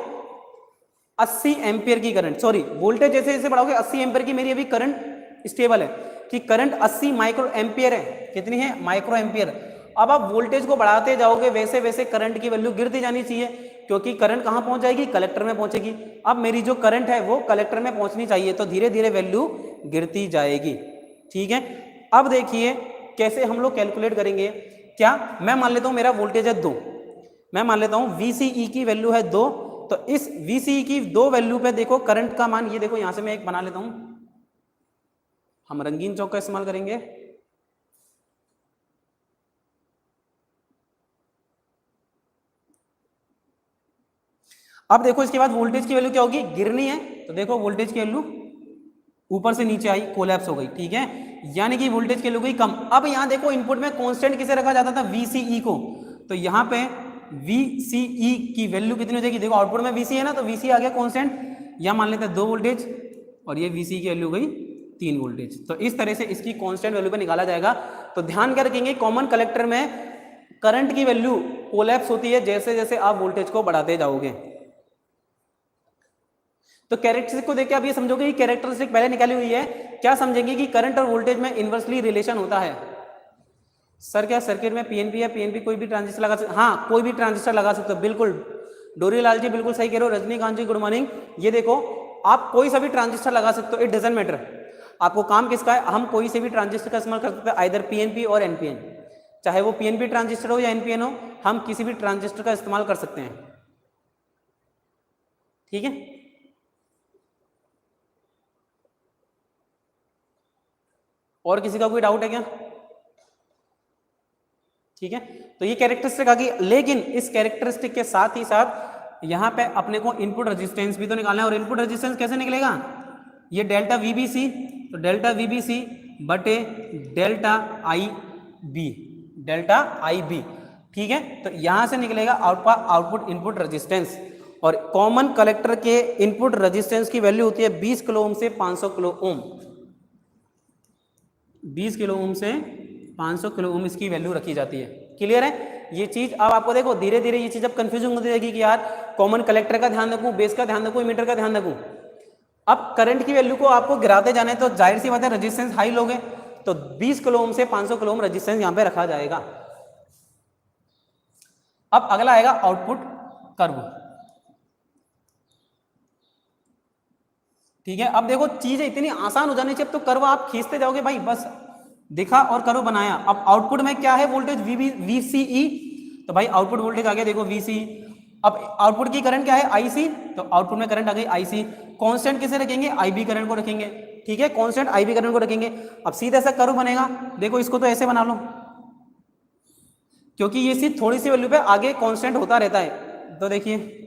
80 एम्पियर की करंट, सॉरी वोल्टेज जैसे जैसे बढ़ाओगे 80 एम्पियर की मेरी अभी करंट स्टेबल है कि करंट 80 माइक्रो एम्पियर है, कितनी है माइक्रो एम्पियर। अब आप वोल्टेज को बढ़ाते जाओगे वैसे वैसे करंट की वैल्यू गिरती जानी चाहिए, क्योंकि करंट कहां पहुंच जाएगी, कलेक्टर में पहुंचेगी। अब मेरी जो करंट है वो कलेक्टर में पहुंचनी चाहिए, तो धीरे धीरे वैल्यू गिरती जाएगी, ठीक है। अब देखिए कैसे हम लोग कैलकुलेट करेंगे। क्या मैं मान लेता हूं मेरा वोल्टेज है 2, मैं मान लेता हूं VCE की वैल्यू है 2, तो इस VCE की 2 वैल्यू पे देखो करंट का मान, ये देखो यहां से मैं एक बना लेता हूं, हम रंगीन चौक का इस्तेमाल करेंगे। अब देखो इसके बाद वोल्टेज की वैल्यू क्या होगी, गिरनी है, तो देखो वोल्टेज की वैल्यू ऊपर से नीचे आई, कोलैप्स हो गई, ठीक है, यानी कि वोल्टेज की वैल्यू गई कम। अब यहां देखो इनपुट में कांस्टेंट किसे रखा जाता था, VCE को, तो यहां पे VCE की वैल्यू कितनी हो जाएगी, देखो आउटपुट में VC है ना, तो VC आ गया कांस्टेंट, यहां मान लेते हैं 2 वोल्टेज, और ये VCE की वैल्यू गई 3 वोल्टेज। तो इस तरह से इसकी कांस्टेंट वैल्यू पे निकाला जाएगा। तो ध्यान क्या रखेंगे, कॉमन कलेक्टर में करंट की वैल्यू कोलैप्स होती है जैसे जैसे आप वोल्टेज को बढ़ाते जाओगे। तो कैरेक्टरिस्टिक को देखकर आप ये समझोगे कि कैरेक्टरिस्टिक पहले निकाली हुई है, क्या समझेंगे कि करंट और वोल्टेज में इनवर्सली रिलेशन होता है। सर क्या सर्किट में पीएनपी या पीएनपी कोई भी ट्रांजिस्टर लगा सकते? हाँ, कोई भी ट्रांजिस्टर लगा सकते हो, बिल्कुल। डोरीलाल जी बिल्कुल सही कह रहे हो। रजनीकांत जी गुड मॉर्निंग। ये देखो, आप कोई सा भी ट्रांजिस्टर लगा सकते हो, इट डजंट मैटर आपको काम किसका है। हम कोई से भी ट्रांजिस्टर का इस्तेमाल कर सकते हैं, आइदर पीएनपी और एनपीएन, चाहे वो पीएनपी ट्रांजिस्टर हो या एनपीएन हो, हम किसी भी ट्रांजिस्टर का इस्तेमाल कर सकते हैं। ठीक है, और किसी का कोई डाउट है क्या? ठीक है, तो ये कैरेक्टरिस्टिक आ गई, लेकिन इस कैरेक्टरिस्टिक के साथ ही साथ यहाँ पे अपने को इनपुट रेजिस्टेंस भी तो निकालना है। और इनपुट रेजिस्टेंस कैसे निकलेगा? ये डेल्टा वीबीसी, तो डेल्टा वीबीसी बटे delta I B, delta I B. ठीक है, तो यहां से निकलेगा आउटपुट इनपुट रेजिस्टेंस। और कॉमन कलेक्टर के इनपुट रेजिस्टेंस की वैल्यू होती है 20 किलो ओम से 500 किलो ओम। 20 किलो ओम से 500 किलो ओम इसकी वैल्यू रखी जाती है। क्लियर है ये चीज? अब आपको देखो धीरे धीरे ये चीज अब कंफ्यूजिंग होती रहेगी कि यार कॉमन कलेक्टर का ध्यान रखूं, बेस का ध्यान रखूं, इमीटर का ध्यान रखूं। अब करंट की वैल्यू को आपको गिराते जाने तो जाहिर सी बात है रेजिस्टेंस हाई लोगे, तो 20 किलो ओम से 500 किलो ओम रेजिस्टेंस यहां पे रखा जाएगा। अब अगला आएगा आउटपुट कर्व। ठीक है, अब देखो चीजें इतनी आसान हो जानी चाहिए, अब तो कर्व आप खींचते जाओगे भाई, बस दिखा और कर्व बनाया। अब आउटपुट में क्या है? वोल्टेज वीसीई, तो भाई आउटपुट वोल्टेज आ गया देखो वीसीई। अब आउटपुट की करंट क्या है? आईसी, तो आउटपुट में करंट आ गई आईसी। कांस्टेंट किसे रखेंगे? आईबी करंट को रखेंगे। ठीक है, कांस्टेंट आईबी करंट को रखेंगे। अब सीधा ऐसा कर्व बनेगा, देखो इसको तो ऐसे बना लो, क्योंकि ये सिर्फ थोड़ी सी वैल्यू पे आगे कांस्टेंट होता रहता है। तो देखिए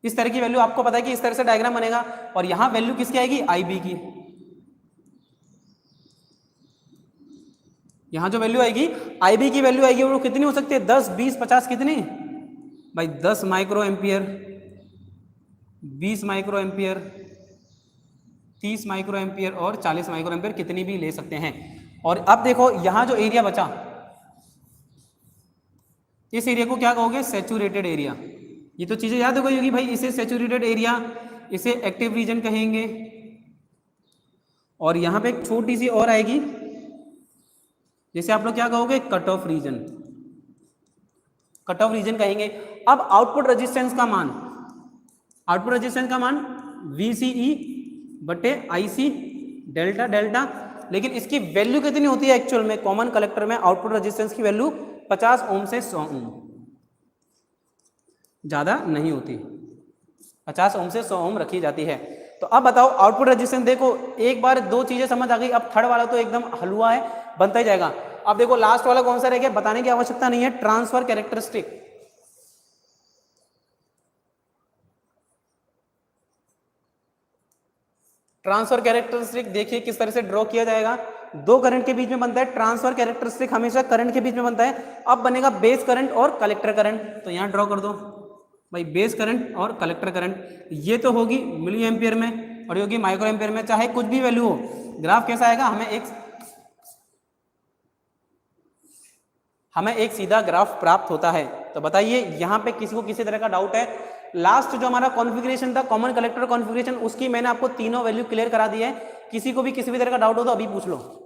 इस तरह की वैल्यू, आपको पता है कि इस तरह से डायग्राम बनेगा, और यहां वैल्यू किसकी आएगी? आईबी की। यहां जो वैल्यू आएगी आईबी की वैल्यू आएगी, वो कितनी हो सकती है? 10, 20, 50, कितनी भाई? 10 micro ampere, 20 micro ampere, 30 micro ampere और 40 माइक्रो एम्पियर, कितनी भी ले सकते हैं। और अब देखो यहां जो एरिया बचा, इस एरिया को क्या कहोगे? Saturated area. ये तो चीजें याद हो गई होगी भाई, इसे सैचुरेटेड एरिया, इसे एक्टिव रीजन कहेंगे। और यहां पे एक छोटी सी और आएगी, जैसे आप लोग क्या कहोगे? Cut off region, cut off region कहेंगे। अब आउटपुट रेजिस्टेंस का मान, आउटपुट रेजिस्टेंस का मान VCE बटे IC डेल्टा डेल्टा, लेकिन इसकी वैल्यू कितनी होती है एक्चुअल में? कॉमन कलेक्टर में आउटपुट रेजिस्टेंस की वैल्यू 50 ओम से 100 ओम, ज्यादा नहीं होती, 50 ओम से 100 ओम रखी जाती है। तो अब बताओ आउटपुट रेजिस्टेंस, देखो एक बार दो चीजें समझ आ गई, अब थर्ड वाला तो एकदम हलवा है, बनता ही जाएगा। अब देखो लास्ट वाला कौन सा रह गया? बताने की आवश्यकता नहीं है, ट्रांसफर कैरेक्टरिस्टिक। ट्रांसफर कैरेक्टरिस्टिक देखिए किस तरह से ड्रॉ किया जाएगा। दो करंट के बीच में बनता है ट्रांसफर कैरेक्टरिस्टिक, हमेशा करंट के बीच में बनता है। अब बनेगा बेस करंट और कलेक्टर करंट, तो यहां ड्रॉ कर दो भाई बेस करंट और कलेक्टर करंट। ये तो होगी मिली एम्पियर में और ये होगी माइक्रो एम्पियर में, चाहे कुछ भी वैल्यू हो। ग्राफ कैसा आएगा? हमें एक सीधा ग्राफ प्राप्त होता है। तो बताइए यहां पे किसी को किसी तरह का डाउट है? लास्ट जो हमारा कॉन्फ़िगरेशन था कॉमन कलेक्टर कॉन्फ़िगरेशन, उसकी मैंने आपको तीनों वैल्यू क्लियर करा दी है। किसी को भी किसी भी तरह का डाउट हो तो अभी पूछ लो।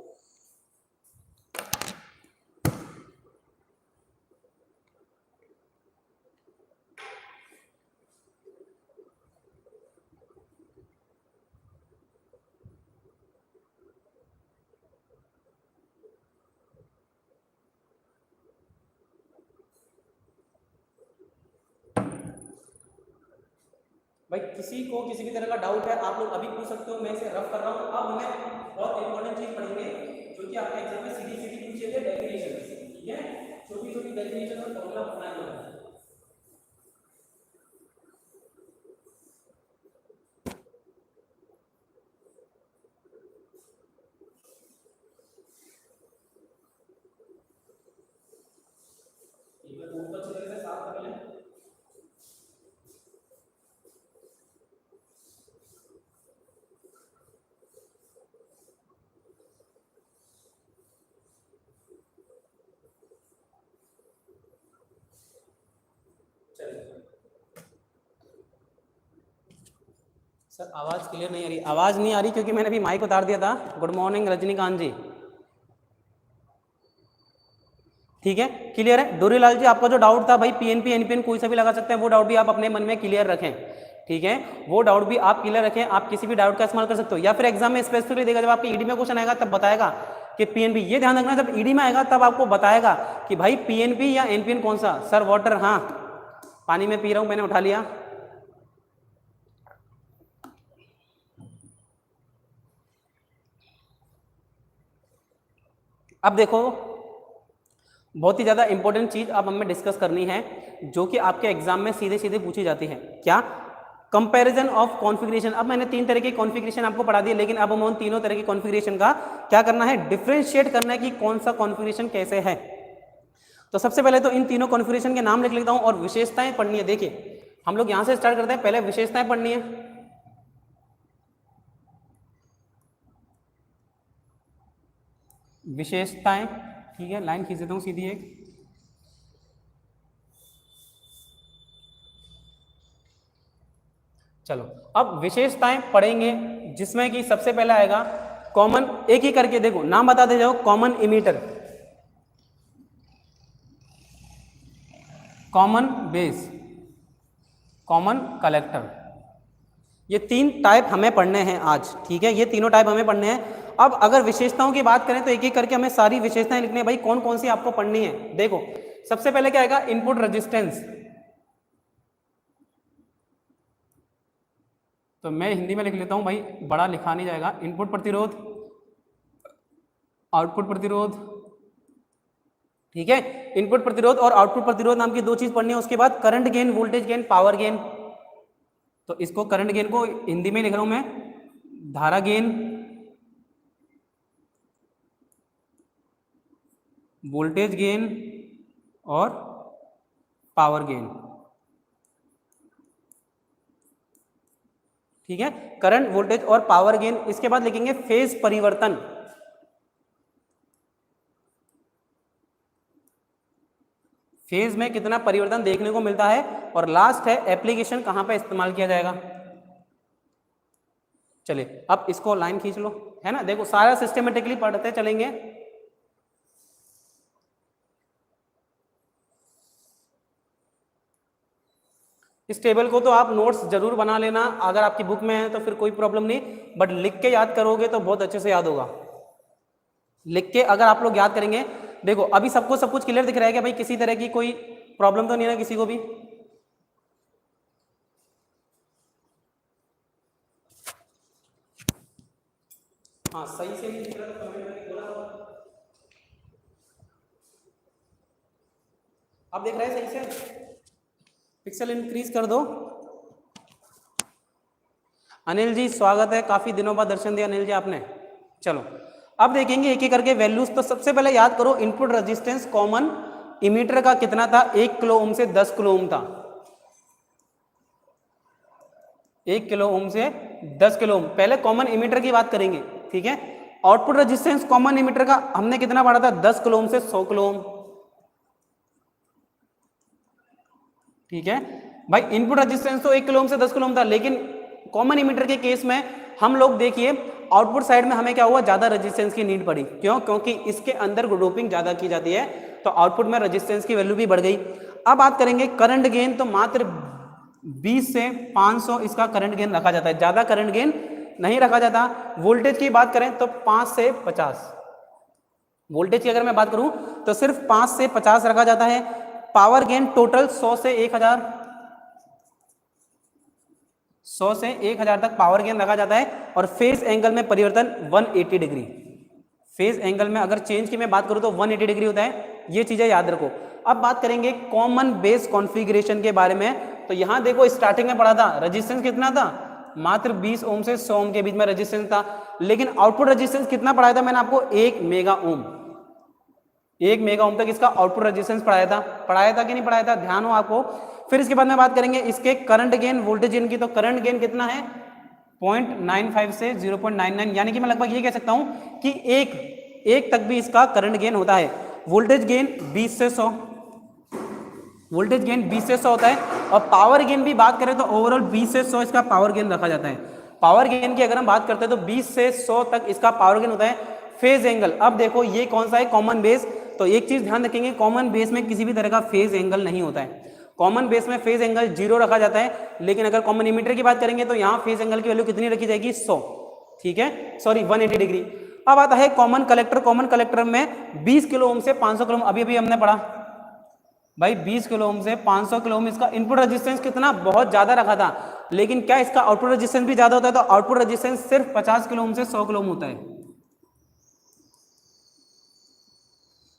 भाई किसी को किसी भी तरह का डाउट है आप लोग अभी पूछ सकते हो, मैं इसे रफ कर रहा हूँ। अब हमें बहुत इंपॉर्टेंट चीज पढ़ेंगे जो कि आपके एग्जाम में सीधी सीधी पूछे थे, डेफिनेशन। ठीक है, छोटी छोटी डेफिनेशन और फॉर्मूला बनाना होगा। एक बार ऊपर अच्छी तरह से साफ कर लें। सर आवाज़ क्लियर नहीं आ रही, आवाज़ नहीं आ रही क्योंकि मैंने अभी माइक उतार दिया था। गुड मॉर्निंग रजनीकांत जी, ठीक है, क्लियर है। डोरीलाल जी, आपका जो डाउट था भाई पीएनपी एनपीएन कोई सा भी लगा सकते हैं, वो डाउट भी आप अपने मन में क्लियर रखें, ठीक है, वो डाउट भी आप क्लियर रखें। आप किसी भी डाउट का इस्तेमाल कर सकते हो, या फिर एग्जाम में स्पेसिफिकली देगा, जब आपके ईडी में क्वेश्चन आएगा तब बताएगा कि पीएनपी। ये ध्यान रखना, जब ईडी में आएगा तब आपको बताएगा कि भाई पीएनपी या एनपीएन कौन सा। सर वाटर, हाँ पानी में पी रहा हूं, मैंने उठा लिया। अब देखो, बहुत ही ज़्यादा इंपॉर्टेंट चीज़ अब हमें डिस्कस करनी है, जो कि आपके एग्जाम में सीधे सीधे पूछी जाती है। क्या? Comparison of configuration. अब मैंने 3 तरह की कॉन्फ़िगरेशन आपको पढ़ा दी, लेकिन अब हमें उन तीनों तरह की कॉन्फ़िगरेशन का क्या करना है, डिफरेंशिएट करना है कि कौन सा कॉन्फ़िगरेशन कैसे है। तो सबसे पहले तो इन तीनों कॉन्फ़िगरेशन के नाम लिख लेता हूँ और विशेषताएं पढ़नी है। देखिए हम लोग यहाँ से स्टार्ट करते हैं, पहले विशेषताएं पढ़नी है। विशेषताएं, ठीक है, लाइन खींच देता हूँ सीधी एक। चलो अब विशेषताएं पढ़ेंगे, जिसमें कि सबसे पहला आएगा कॉमन। एक ही करके देखो, नाम बताते जाओ। Common emitter, common base, common collector. ये 3 टाइप हमें पढ़ने हैं आज, ठीक है, ये तीनों टाइप हमें पढ़ने हैं। अब अगर विशेषताओं की बात करें तो एक एक करके हमें सारी विशेषताएं लिखनी है भाई, कौन कौन सी आपको पढ़नी है। देखो सबसे पहले क्या आएगा, इनपुट रेजिस्टेंस। तो मैं हिंदी में लिख लेता हूं भाई, बड़ा लिखा नहीं जाएगा। इनपुट प्रतिरोध, आउटपुट प्रतिरोध, ठीक है, इनपुट प्रतिरोध और आउटपुट प्रतिरोध नाम की 2 चीज पढ़नी है। उसके बाद current gain, voltage gain, power gain. तो इसको करंट गेन को हिंदी में लिख रहा हूं मैं, धारा गेन, वोल्टेज गेन और पावर गेन, ठीक है, करंट, वोल्टेज और पावर गेन। इसके बाद लिखेंगे फेज परिवर्तन। फेज में कितना परिवर्तन देखने को मिलता है। और लास्ट है एप्लीकेशन, कहां पे इस्तेमाल किया जाएगा। चलिए अब इसको लाइन खींच लो, है ना। देखो सारा सिस्टमेटिकली पढ़ते चलेंगे। इस टेबल को तो आप नोट्स जरूर बना लेना, अगर आपकी बुक में है तो फिर कोई प्रॉब्लम नहीं, बट लिख के याद करोगे तो बहुत अच्छे से याद होगा। लिख के अगर आप लोग याद करेंगे, देखो अभी सबको सब कुछ क्लियर दिख रहा है कि भाई किसी तरह की कोई प्रॉब्लम तो नहीं है ना किसी को भी। हाँ सही से नहीं दिख रहा तो कमेंट करके बोला। अब देख रहे हैं सही से, पिक्सल इंक्रीज कर दो। अनिल जी स्वागत है, काफी दिनों बाद दर्शन दिया अनिल जी आपने। चलो अब देखेंगे एक एक करके वैल्यूज। तो सबसे पहले याद करो, इनपुट रेजिस्टेंस कॉमन इमीटर का कितना था, 1 किलो ओम से 10 किलो ओम था। 1 किलो ओम से 10 किलो ओम। पहले कॉमन इमीटर की बात करेंगे, ठीक है। आउटपुट रेजिस्टेंस कॉमन इमीटर का हमने कितना पढ़ा था, 10 किलो ओम से 100 किलो ओम, ठीक है भाई। इनपुट रेजिस्टेंस तो 1 किलो ओम से 10 किलो ओम था, लेकिन कॉमन इमीटर के केस में हम लोग देखिए आउटपुट साइड में हमें क्या हुआ, ज्यादा रेजिस्टेंस की नीड पड़ी। क्यों? क्योंकि इसके अंदर डोपिंग ज्यादा की जाती है, तो आउटपुट में रेजिस्टेंस की वैल्यू भी बढ़ गई। अब बात करेंगे करंट गेन, तो मात्र 20 से 500 इसका करंट गेन रखा जाता है, ज्यादा करंट गेन नहीं रखा जाता। वोल्टेज की बात करें तो 5 से 50, वोल्टेज की अगर मैं बात करूं तो सिर्फ 5 से 50 रखा जाता है। पावर गेन टोटल 100 से 1000, 100 से 1000 तक पावर गेन रखा जाता है। और फेज एंगल में परिवर्तन 180 डिग्री, फेज एंगल में अगर चेंज की मैं बात करूं तो 180 डिग्री होता है। ये चीजें याद रखो। अब बात करेंगे कॉमन बेस कॉन्फ़िगरेशन के बारे में। तो यहां देखो स्टार्टिंग में पढ़ा था रेजिस्टेंस कितना था, मात्र 20 ओम से 100 ओम के बीच में रेजिस्टेंस था। लेकिन आउटपुट रेजिस्टेंस कितना पढ़ाया था मैंने आपको, 1 मेगा ओम, 1 मेगा ओम तक इसका आउटपुट रेजिस्टेंस पढ़ाया था कि नहीं पढ़ाया था, ध्यान हो आपको। फिर इसके बाद में बात करेंगे इसके करंट गेन, वोल्टेज गेन की। तो करंट गेन कितना है, 0.95 से 0.99, यानी कि मैं लगभग ये कह सकता हूं कि एक तक भी इसका करंट गेन होता है। वोल्टेज गेन 20 से 100, होता है। और पावर गेन भी बात करें तो ओवरऑल 20 से 100 इसका पावर गेन रखा जाता है। पावर गेन की अगर हम बात करते हैं तो 20 से 100 तक इसका पावर गेन होता है। फेज एंगल, अब देखो ये कौन सा है, कॉमन बेस, तो एक चीज ध्यान रखेंगे, कॉमन बेस में किसी भी तरह का फेज एंगल नहीं होता है। कॉमन बेस में फेज एंगल 0 रखा जाता है, लेकिन अगर कॉमन इमीटर की बात करेंगे तो यहाँ फेज एंगल की वैल्यू कितनी रखी जाएगी, 100, ठीक है, सॉरी 180 डिग्री। अब आता है कॉमन कलेक्टर। कॉमन कलेक्टर में 20 किलो ओम से 500 किलो ओम, अभी अभी हमने पढ़ा भाई 20 किलो ओम से 500 किलो ओम, इसका इनपुट रेजिस्टेंस कितना, बहुत ज्यादा रखा था, लेकिन क्या इसका आउटपुट रेजिस्टेंस भी ज्यादा होता है, तो आउटपुट रेजिस्टेंस सिर्फ 50 किलो ओम से 100 किलो ओम होता है।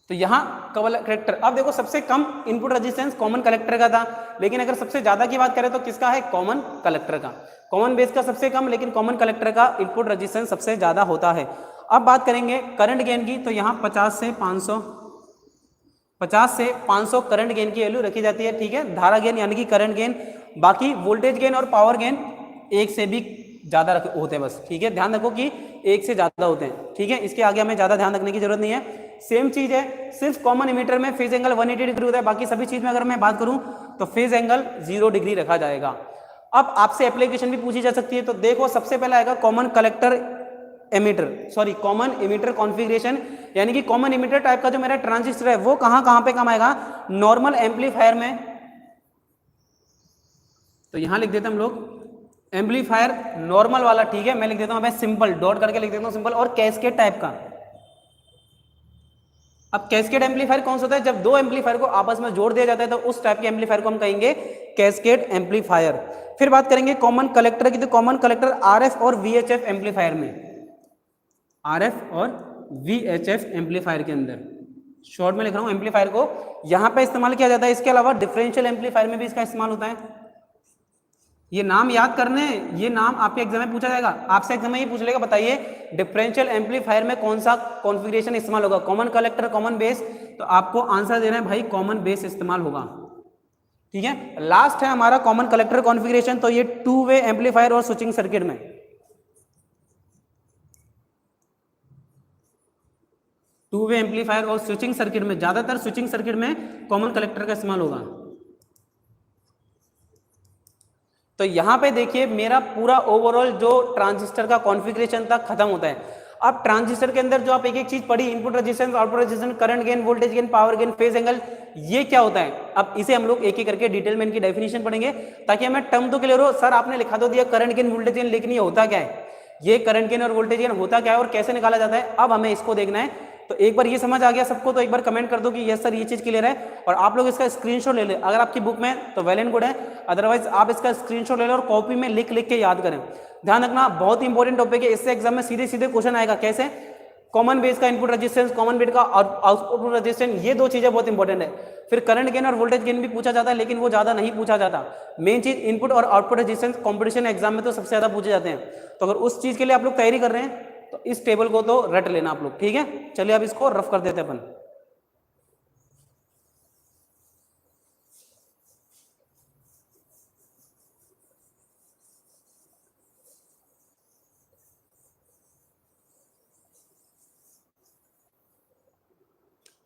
तो यहां कॉमन कलेक्टर, अब देखो सबसे कम इनपुट रेजिस्टेंस कॉमन कलेक्टर का था, लेकिन अगर सबसे ज्यादा की बात करें तो किसका है, कॉमन कलेक्टर का। कॉमन बेस का सबसे कम, लेकिन कॉमन कलेक्टर का इनपुट रेजिस्टेंस सबसे ज्यादा होता है। अब बात करेंगे करंट गेन की, तो यहाँ 50 से 500 करंट गेन की वैल्यू रखी जाती है, ठीक है, धारा गेन यानी कि करंट गेन। बाकी वोल्टेज गेन और पावर गेन एक से भी ज्यादा होते हैं बस, ठीक है, ध्यान रखो कि एक से ज्यादा होते हैं, ठीक है, इसके आगे हमें ज्यादा ध्यान रखने की जरूरत नहीं है। सेम चीज है, सिर्फ कॉमन इमीटर में फेज एंगल 180 डिग्री होता है, बाकी सभी चीज में अगर मैं बात करूं तो फेज एंगल 0 डिग्री रखा जाएगा। अब आपसे एप्लीकेशन भी पूछी जा सकती है, तो देखो सबसे पहला आएगा common collector emitter, sorry common emitter configuration, यानी कि कॉमन इमीटर टाइप का जो मेरा ट्रांजिस्टर है वो कहां पे काम आएगा, नॉर्मल एम्पलीफायर में। तो यहां लिख देते हैं हम लोग एम्पलीफायर नॉर्मल वाला, ठीक है, मैं लिख देता हूं, मैं सिंपल डॉट करके लिख देता हूं सिंपल, और कैस्केड टाइप का। अब कैस्केड एम्पलीफायर कौन सा होता है, जब दो एम्पलीफायर को आपस में जोड़ दिया जाता है तो उस टाइप के एम्पलीफायर को हम कहेंगे कैस्केड एम्पलीफायर। फिर बात करेंगे कॉमन कलेक्टर की, तो कॉमन कलेक्टर आरएफ और वीएचएफ एम्पलीफायर में, आरएफ और वीएचएफ एम्पलीफायर के अंदर, शॉर्ट में लिख रहा हूं एम्पलीफायर को, यहां पे इस्तेमाल किया जाता है। इसके अलावा डिफरेंशियल एम्पलीफायर में भी इसका इस्तेमाल होता है। ये नाम याद करने, ये नाम आपके एग्जाम में पूछा जाएगा, आपसे एग्जाम में ये पूछ लेगा, बताइए डिफरेंशियल एम्पलीफायर में कौन सा कॉन्फ़िगरेशन इस्तेमाल होगा, कॉमन कलेक्टर, कॉमन बेस, तो आपको आंसर देना है भाई कॉमन बेस इस्तेमाल होगा, ठीक है। लास्ट है हमारा कॉमन कलेक्टर कॉन्फ़िगरेशन, तो ये 2 वे एम्पलीफायर और स्विचिंग सर्किट में, 2 वे एम्पलीफायर और स्विचिंग सर्किट में, ज्यादातर स्विचिंग सर्किट में कॉमन कलेक्टर का इस्तेमाल होगा। तो यहां पे देखिए मेरा पूरा ओवरऑल जो ट्रांजिस्टर का कॉन्फ़िगरेशन था खत्म होता है। अब ट्रांजिस्टर के अंदर जो आप एक एक चीज पढ़ी, input resistance, output resistance, current gain, voltage gain, power gain, phase angle, ये क्या होता है, अब इसे हम लोग एक एक करके डिटेल में इनकी डेफिनेशन पढ़ेंगे, ताकि हमें टर्म तो क्लियर हो। सर आपने लिखा तो दिया करंट गेन, वोल्टेज गेन, लेकिन ये होता क्या है, ये करंट गेन और वोल्टेज गेन होता क्या है और कैसे निकाला जाता है, अब हमें इसको देखना है। तो एक बार ये समझ आ गया सबको, तो एक बार कमेंट कर दो कि यस सर ये चीज क्लियर है, और आप लोग इसका स्क्रीनशॉट ले ले, अगर आपकी बुक में तो वेल एंड गुड है, अदरवाइज आप इसका स्क्रीनशॉट ले लो और कॉपी में लिख लिख के याद करें। ध्यान रखना बहुत इंपॉर्टेंट टॉपिक है, इससे एग्जाम में सीधे सीधे क्वेश्चन आएगा। कैसे, कॉमन बेस का इनपुट रेजिस्टेंस, कॉमन बेस का आउटपुट रेजिस्टेंस, ये दो चीजें बहुत इंपॉर्टेंट है। फिर करंट गेन और वोल्टेज गेन भी पूछा जाता है, लेकिन वो ज्यादा नहीं पूछा जाता। मेन चीज इनपुट और आउटपुट रेजिस्टेंस कॉम्पिटिशन एग्जाम में तो सबसे ज्यादा पूछे जाते हैं। तो अगर उस चीज के लिए आप लोग तैयारी कर रहे हैं तो इस टेबल को तो रट लेना आप लोग, ठीक है। चलिए अब इसको रफ कर देते हैं अपन।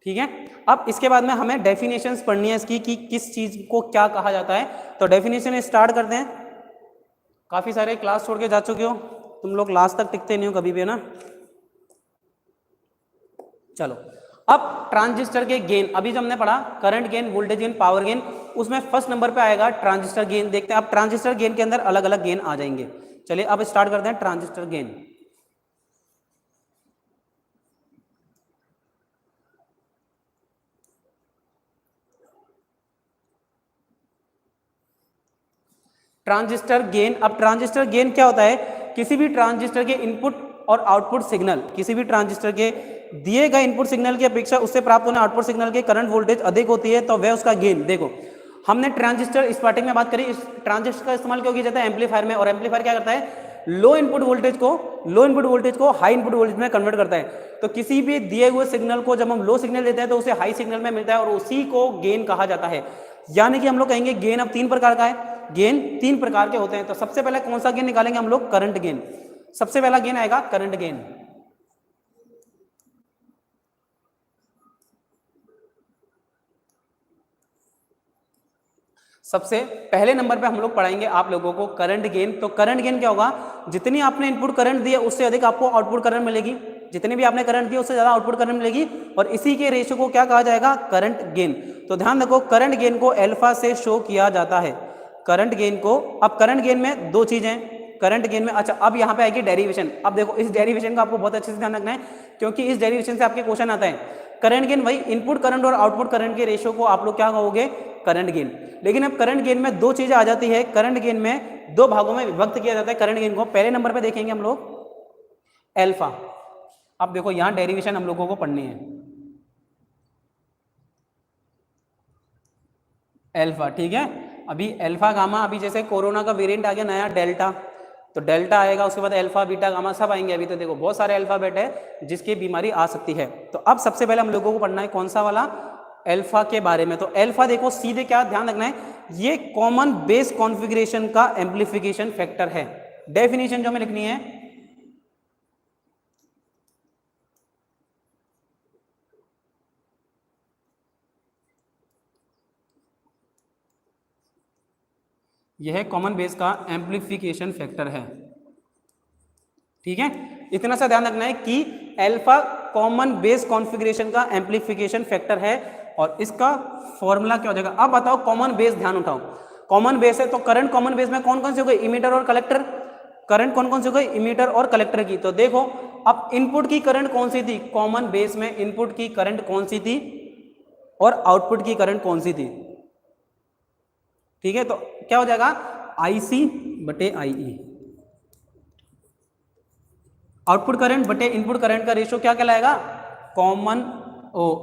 ठीक है, अब इसके बाद में हमें डेफिनेशंस पढ़नी है इसकी कि किस चीज को क्या कहा जाता है। तो डेफिनेशन स्टार्ट करते हैं। काफी सारे क्लास छोड़ के जा चुके हो तुम लोग, लास्ट तक टिकते नहीं हो कभी भी, ना। चलो, अब ट्रांजिस्टर के गेन, अभी जो हमने पढ़ा current gain, voltage gain, power gain, उसमें फर्स्ट नंबर पे आएगा ट्रांजिस्टर गेन। देखते हैं अब ट्रांजिस्टर गेन के अंदर अलग अलग गेन आ जाएंगे। चलिए अब स्टार्ट करते हैं ट्रांजिस्टर गेन। ट्रांजिस्टर गेन, अब ट्रांजिस्टर गेन क्या होता है, किसी भी ट्रांजिस्टर के इनपुट और आउटपुट सिग्नल, किसी भी ट्रांजिस्टर के दिए गए इनपुट सिग्नल की अपेक्षा उससे प्राप्त होने आउटपुट सिग्नल के करंट वोल्टेज अधिक होती है तो वह उसका गेन। देखो हमने ट्रांजिस्टर स्टार्टिंग में बात करी, इस ट्रांजिस्टर का इस्तेमाल क्यों किया जाता है एम्पलीफायर में, और एम्पलीफायर क्या करता है, लो इनपुट वोल्टेज को हाई इनपुट वोल्टेज में कन्वर्ट करता है। तो किसी भी दिए हुए सिग्नल को जब हम लो सिग्नल देते हैं तो उसे हाई सिग्नल में मिलता है और उसी को गेन कहा जाता है। यानी कि हम लोग कहेंगे गेन अब 3 प्रकार का है, गेन 3 प्रकार के होते हैं। तो सबसे पहले कौन सा गेन निकालेंगे हम लोग, करंट गेन। सबसे पहला गेन आएगा करंट गेन। सबसे पहले नंबर पे हम लोग पढ़ाएंगे आप लोगों को करंट गेन। तो करंट गेन क्या होगा, जितनी आपने इनपुट करंट दिया उससे अधिक आपको आउटपुट करंट मिलेगी, जितनी भी आपने करंट दिया उससे ज्यादा आउटपुट करंट मिलेगी, और इसी के रेशियो को क्या कहा जाएगा, करंट गेन। तो ध्यान रखो करंट गेन को अल्फा से शो किया जाता है, करंट गेन को। अब करंट गेन में दो चीजें, करंट गेन में, अच्छा अब यहाँ पे आएगी डेरिवेशन। अब देखो इस डेरिवेशन का आपको बहुत अच्छे से ध्यान रखना है, क्योंकि इस डेरिवेशन से आपके क्वेश्चन आता है। करंट गेन वही इनपुट करंट और आउटपुट करंट के रेशियो को आप लोग क्या कहोगे, करंट गेन। लेकिन अब करंट गेन में दो चीजें आ जाती है, करंट गेन में दो भागों में विभक्त किया जाता है करंट गेन को। पहले नंबर पे देखेंगे हम लोग अल्फा। अब देखो यहां डेरिवेशन हम लोगों को पढ़नी है, अल्फा, ठीक है। अभी अल्फा गामा, अभी जैसे कोरोना का वेरिएंट आ गया नया डेल्टा, तो डेल्टा आएगा, उसके बाद अल्फा बीटा गामा सब आएंगे। अभी तो देखो बहुत सारे अल्फाबेट है जिसकी बीमारी आ सकती है। तो अब सबसे पहले हम लोगों को पढ़ना है कौन सा वाला, अल्फा के बारे में। तो अल्फा देखो सीधे क्या ध्यान रखना है, ये कॉमन बेस कॉन्फ़िगरेशन का एम्प्लीफिकेशन फैक्टर है। डेफिनेशन जो हमें लिखनी है, यह कॉमन बेस का एम्प्लीफिकेशन फैक्टर है, ठीक है। इतना सा ध्यान रखना है कि अल्फा कॉमन बेस कॉन्फ़िगरेशन का एम्प्लीफिकेशन फैक्टर है, और इसका फॉर्मूला क्या हो जाएगा। अब बताओ कॉमन बेस, ध्यान उठाओ, कॉमन बेस है तो करंट कॉमन बेस में कौन कौन से हो गए, इमीटर और कलेक्टर। करंट कौन कौन से हो गए, इमीटर और कलेक्टर की। तो देखो अब इनपुट की करंट कौन सी थी, कॉमन बेस में इनपुट की करंट कौन सी थी और आउटपुट की करंट कौन सी थी, ठीक है। तो क्या हो जाएगा, आईसी बटे आईई, आउटपुट करंट बटे इनपुट करंट का रेशियो क्या कहलाएगा, कॉमन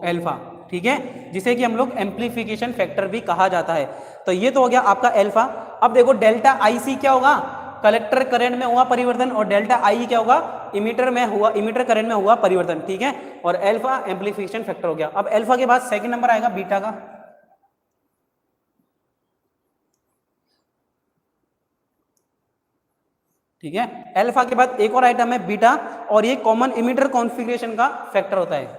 अल्फा, ठीक है, जिसे कि हम लोग एम्प्लीफिकेशन फैक्टर भी कहा जाता है। तो ये तो हो गया आपका अल्फा। अब देखो डेल्टा आईसी क्या होगा, कलेक्टर करंट में हुआ परिवर्तन, और डेल्टा आई क्या होगा, इमीटर में हुआ, इमीटर करंट में हुआ परिवर्तन, ठीक है। और अल्फा एम्प्लीफिकेशन फैक्टर हो गया। अब अल्फा के बाद सेकंड नंबर आएगा बीटा का, ठीक है। अल्फा के बाद एक और आइटम है बीटा, और ये कॉमन इमीटर कॉन्फ़िगरेशन का फैक्टर होता है।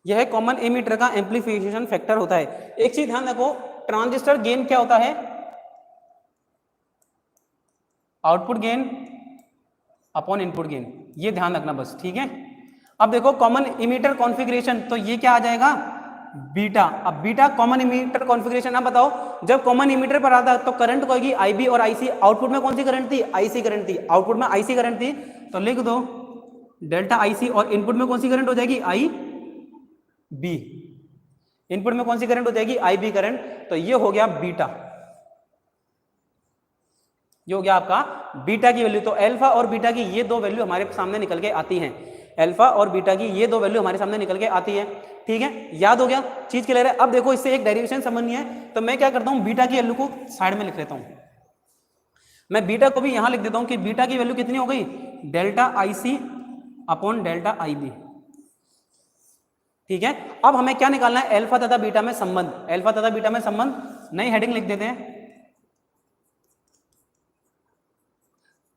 यह कॉमन इमीटर का एम्प्लीफिकेशन फैक्टर होता है। एक चीज ध्यान रखो, ट्रांजिस्टर गेन क्या होता है, output gain upon input gain, ये ध्यान रखना बस, ठीक है। अब देखो कॉमन इमीटर कॉन्फ़िगरेशन, तो ये क्या आ जाएगा, बीटा। अब बीटा कॉमन इमीटर कॉन्फ़िगरेशन। अब बताओ जब कॉमन इमीटर पर आता तो करंट को आईबी और आईसी, आउटपुट में कौन सी करंट थी, आईसी करंट थी, आउटपुट में आईसी करंट थी, तो लिख दो डेल्टा आईसी, और इनपुट में कौन सी करंट हो जाएगी, आई बी, इनपुट में कौन सी करंट हो जाएगी, आई बी करंट। तो ये हो गया बीटा, ये हो गया आपका बीटा की वैल्यू। तो अल्फा और बीटा की ये दो वैल्यू हमारे सामने निकल के आती हैं, अल्फा और बीटा की ये दो वैल्यू हमारे सामने निकल के आती है, ठीक है। याद हो गया, चीज क्लियर है। अब देखो इससे एक डेरिवेशन समझनी है, तो मैं क्या करता हूं, बीटा की वैल्यू को साइड में लिख लेता हूं। मैं बीटा को भी यहां लिख देता हूं कि बीटा की वैल्यू कितनी हो गई, delta IC upon delta IB, ठीक है। अब हमें क्या निकालना है, अल्फा तथा बीटा में संबंध, अल्फा तथा बीटा में संबंध, नई हेडिंग लिख देते हैं।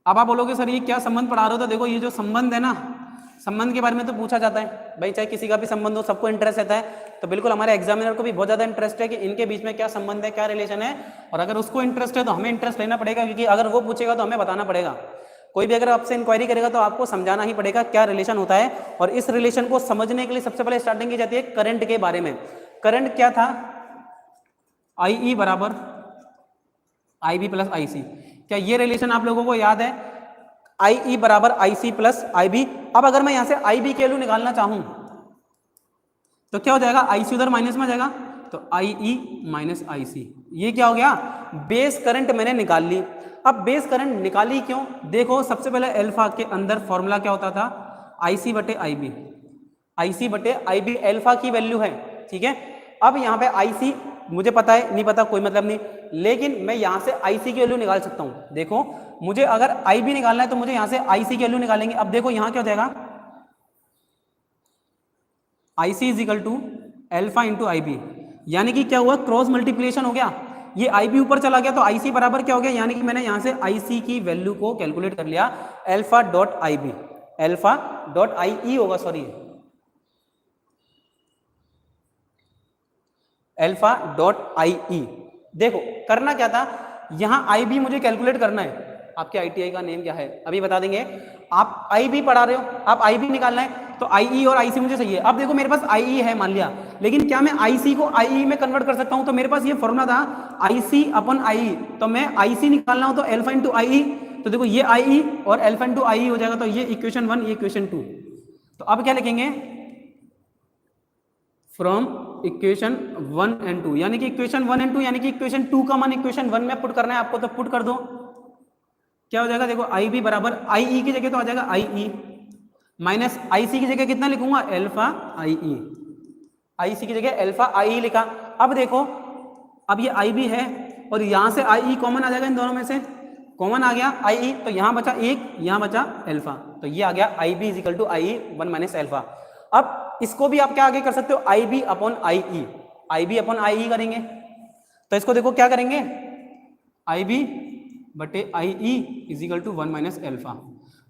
अब आप बोलोगे सर ये क्या संबंध पढ़ा रहे हो, तो देखो ये जो संबंध है ना, संबंध के बारे में तो पूछा जाता है भाई, चाहे किसी का भी संबंध हो सबको इंटरेस्ट रहता है। तो बिल्कुल हमारे एग्जामिनर को भी बहुत ज्यादा इंटरेस्ट है कि इनके बीच में क्या संबंध है, क्या रिलेशन है, और अगर उसको इंटरेस्ट है तो हमें इंटरेस्ट लेना पड़ेगा, क्योंकि अगर वो पूछेगा तो हमें बताना पड़ेगा। कोई भी अगर आपसे इंक्वायरी करेगा तो आपको समझाना ही पड़ेगा क्या रिलेशन होता है। और इस रिलेशन को समझने के लिए सबसे पहले स्टार्टिंग की जाती है करंट के बारे में। करंट क्या था, आई बराबर आई बी प्लस आई सी, क्या ये रिलेशन आप लोगों को याद है, आई ई बराबर आई सी प्लस आई बी। अब अगर मैं यहां से आई बी की वैल्यू निकालना चाहूं तो क्या हो जाएगा, आई सी उधर माइनस में आ जाएगा, तो आई ई माइनस आई सी, ये क्या हो गया, बेस करंट मैंने निकाल ली। अब बेस करंट निकाली क्यों, देखो सबसे पहले अल्फा के अंदर फॉर्मूला क्या होता था, आई सी बटे आई बी, आई सी बटे आई बी अल्फा की वैल्यू है, ठीक है। अब यहाँ पे आई सी मुझे पता है, नहीं पता कोई मतलब नहीं, लेकिन मैं यहां से आई सी की वैल्यू निकाल सकता हूं। देखो मुझे अगर आई बी निकालना है तो मुझे यहां से आई सी की वैल्यू निकालेंगे। अब देखो यहां क्या हो जाएगा, I C is equal to alpha into I B. यानी कि क्या हुआ, क्रॉस मल्टीप्लिकेशन हो गया, ये आई बी ऊपर चला गया तो आई सी बराबर क्या हो गया, यानी कि मैंने यहां से आई सी की वैल्यू को कैलकुलेट कर लिया, alpha dot I B, alpha dot I E होगा, sorry alpha dot I E. देखो करना क्या था, यहां आई बी मुझे कैलकुलेट करना है, आपके आईटीआई का नेम क्या है अभी बता देंगे, आप आई बी पढ़ा रहे हो, आप आई बी निकालना है, तो आई ई और आई सी मुझे चाहिए। अब देखो मेरे पास आई ई है मान लिया, लेकिन क्या मैं आई सी को आई ई में कन्वर्ट कर सकता हूं, तो मेरे पास ये फॉर्मूला था आई सी अपन आई ई, तो मैं आई सी निकालना हो तो एल्फा इंटू आई ई, तो देखो ये आई ई और एल्फा इंटू आई ई हो जाएगा, तो ये इक्वेशन 1 ये इक्वेशन 2। तो अब क्या लिखेंगे, फ्रॉम इक्वेशन 1 एंड 2, यानी कि इक्वेशन 1 एंड 2 यानी कि इक्वेशन 2 का मान इक्वेशन 1 में पुट करना है आपको, तो पुट कर दो, क्या हो जाएगा, देखो आई बी बराबर आई ई की जगह तो आ जाएगा आई ई, माइनस आई सी की जगह कितना लिखूंगा, एल्फा आई ई, आई सी की जगह एल्फा आई ई लिखा। अब देखो अब ये आई बी है और यहां से आई ई कॉमन आ जाएगा, इन दोनों में से कॉमन आ गया आई ई, तो यहां बचा एक, यहां बचा एल्फा, तो ये आ गया I B is equal to I E 1 minus alpha. अब इसको भी आप क्या आगे कर सकते हो, I B upon I E, I B upon I E करेंगे, तो इसको देखो क्या करेंगे, आई बी बटे I E is equal to 1 minus alpha.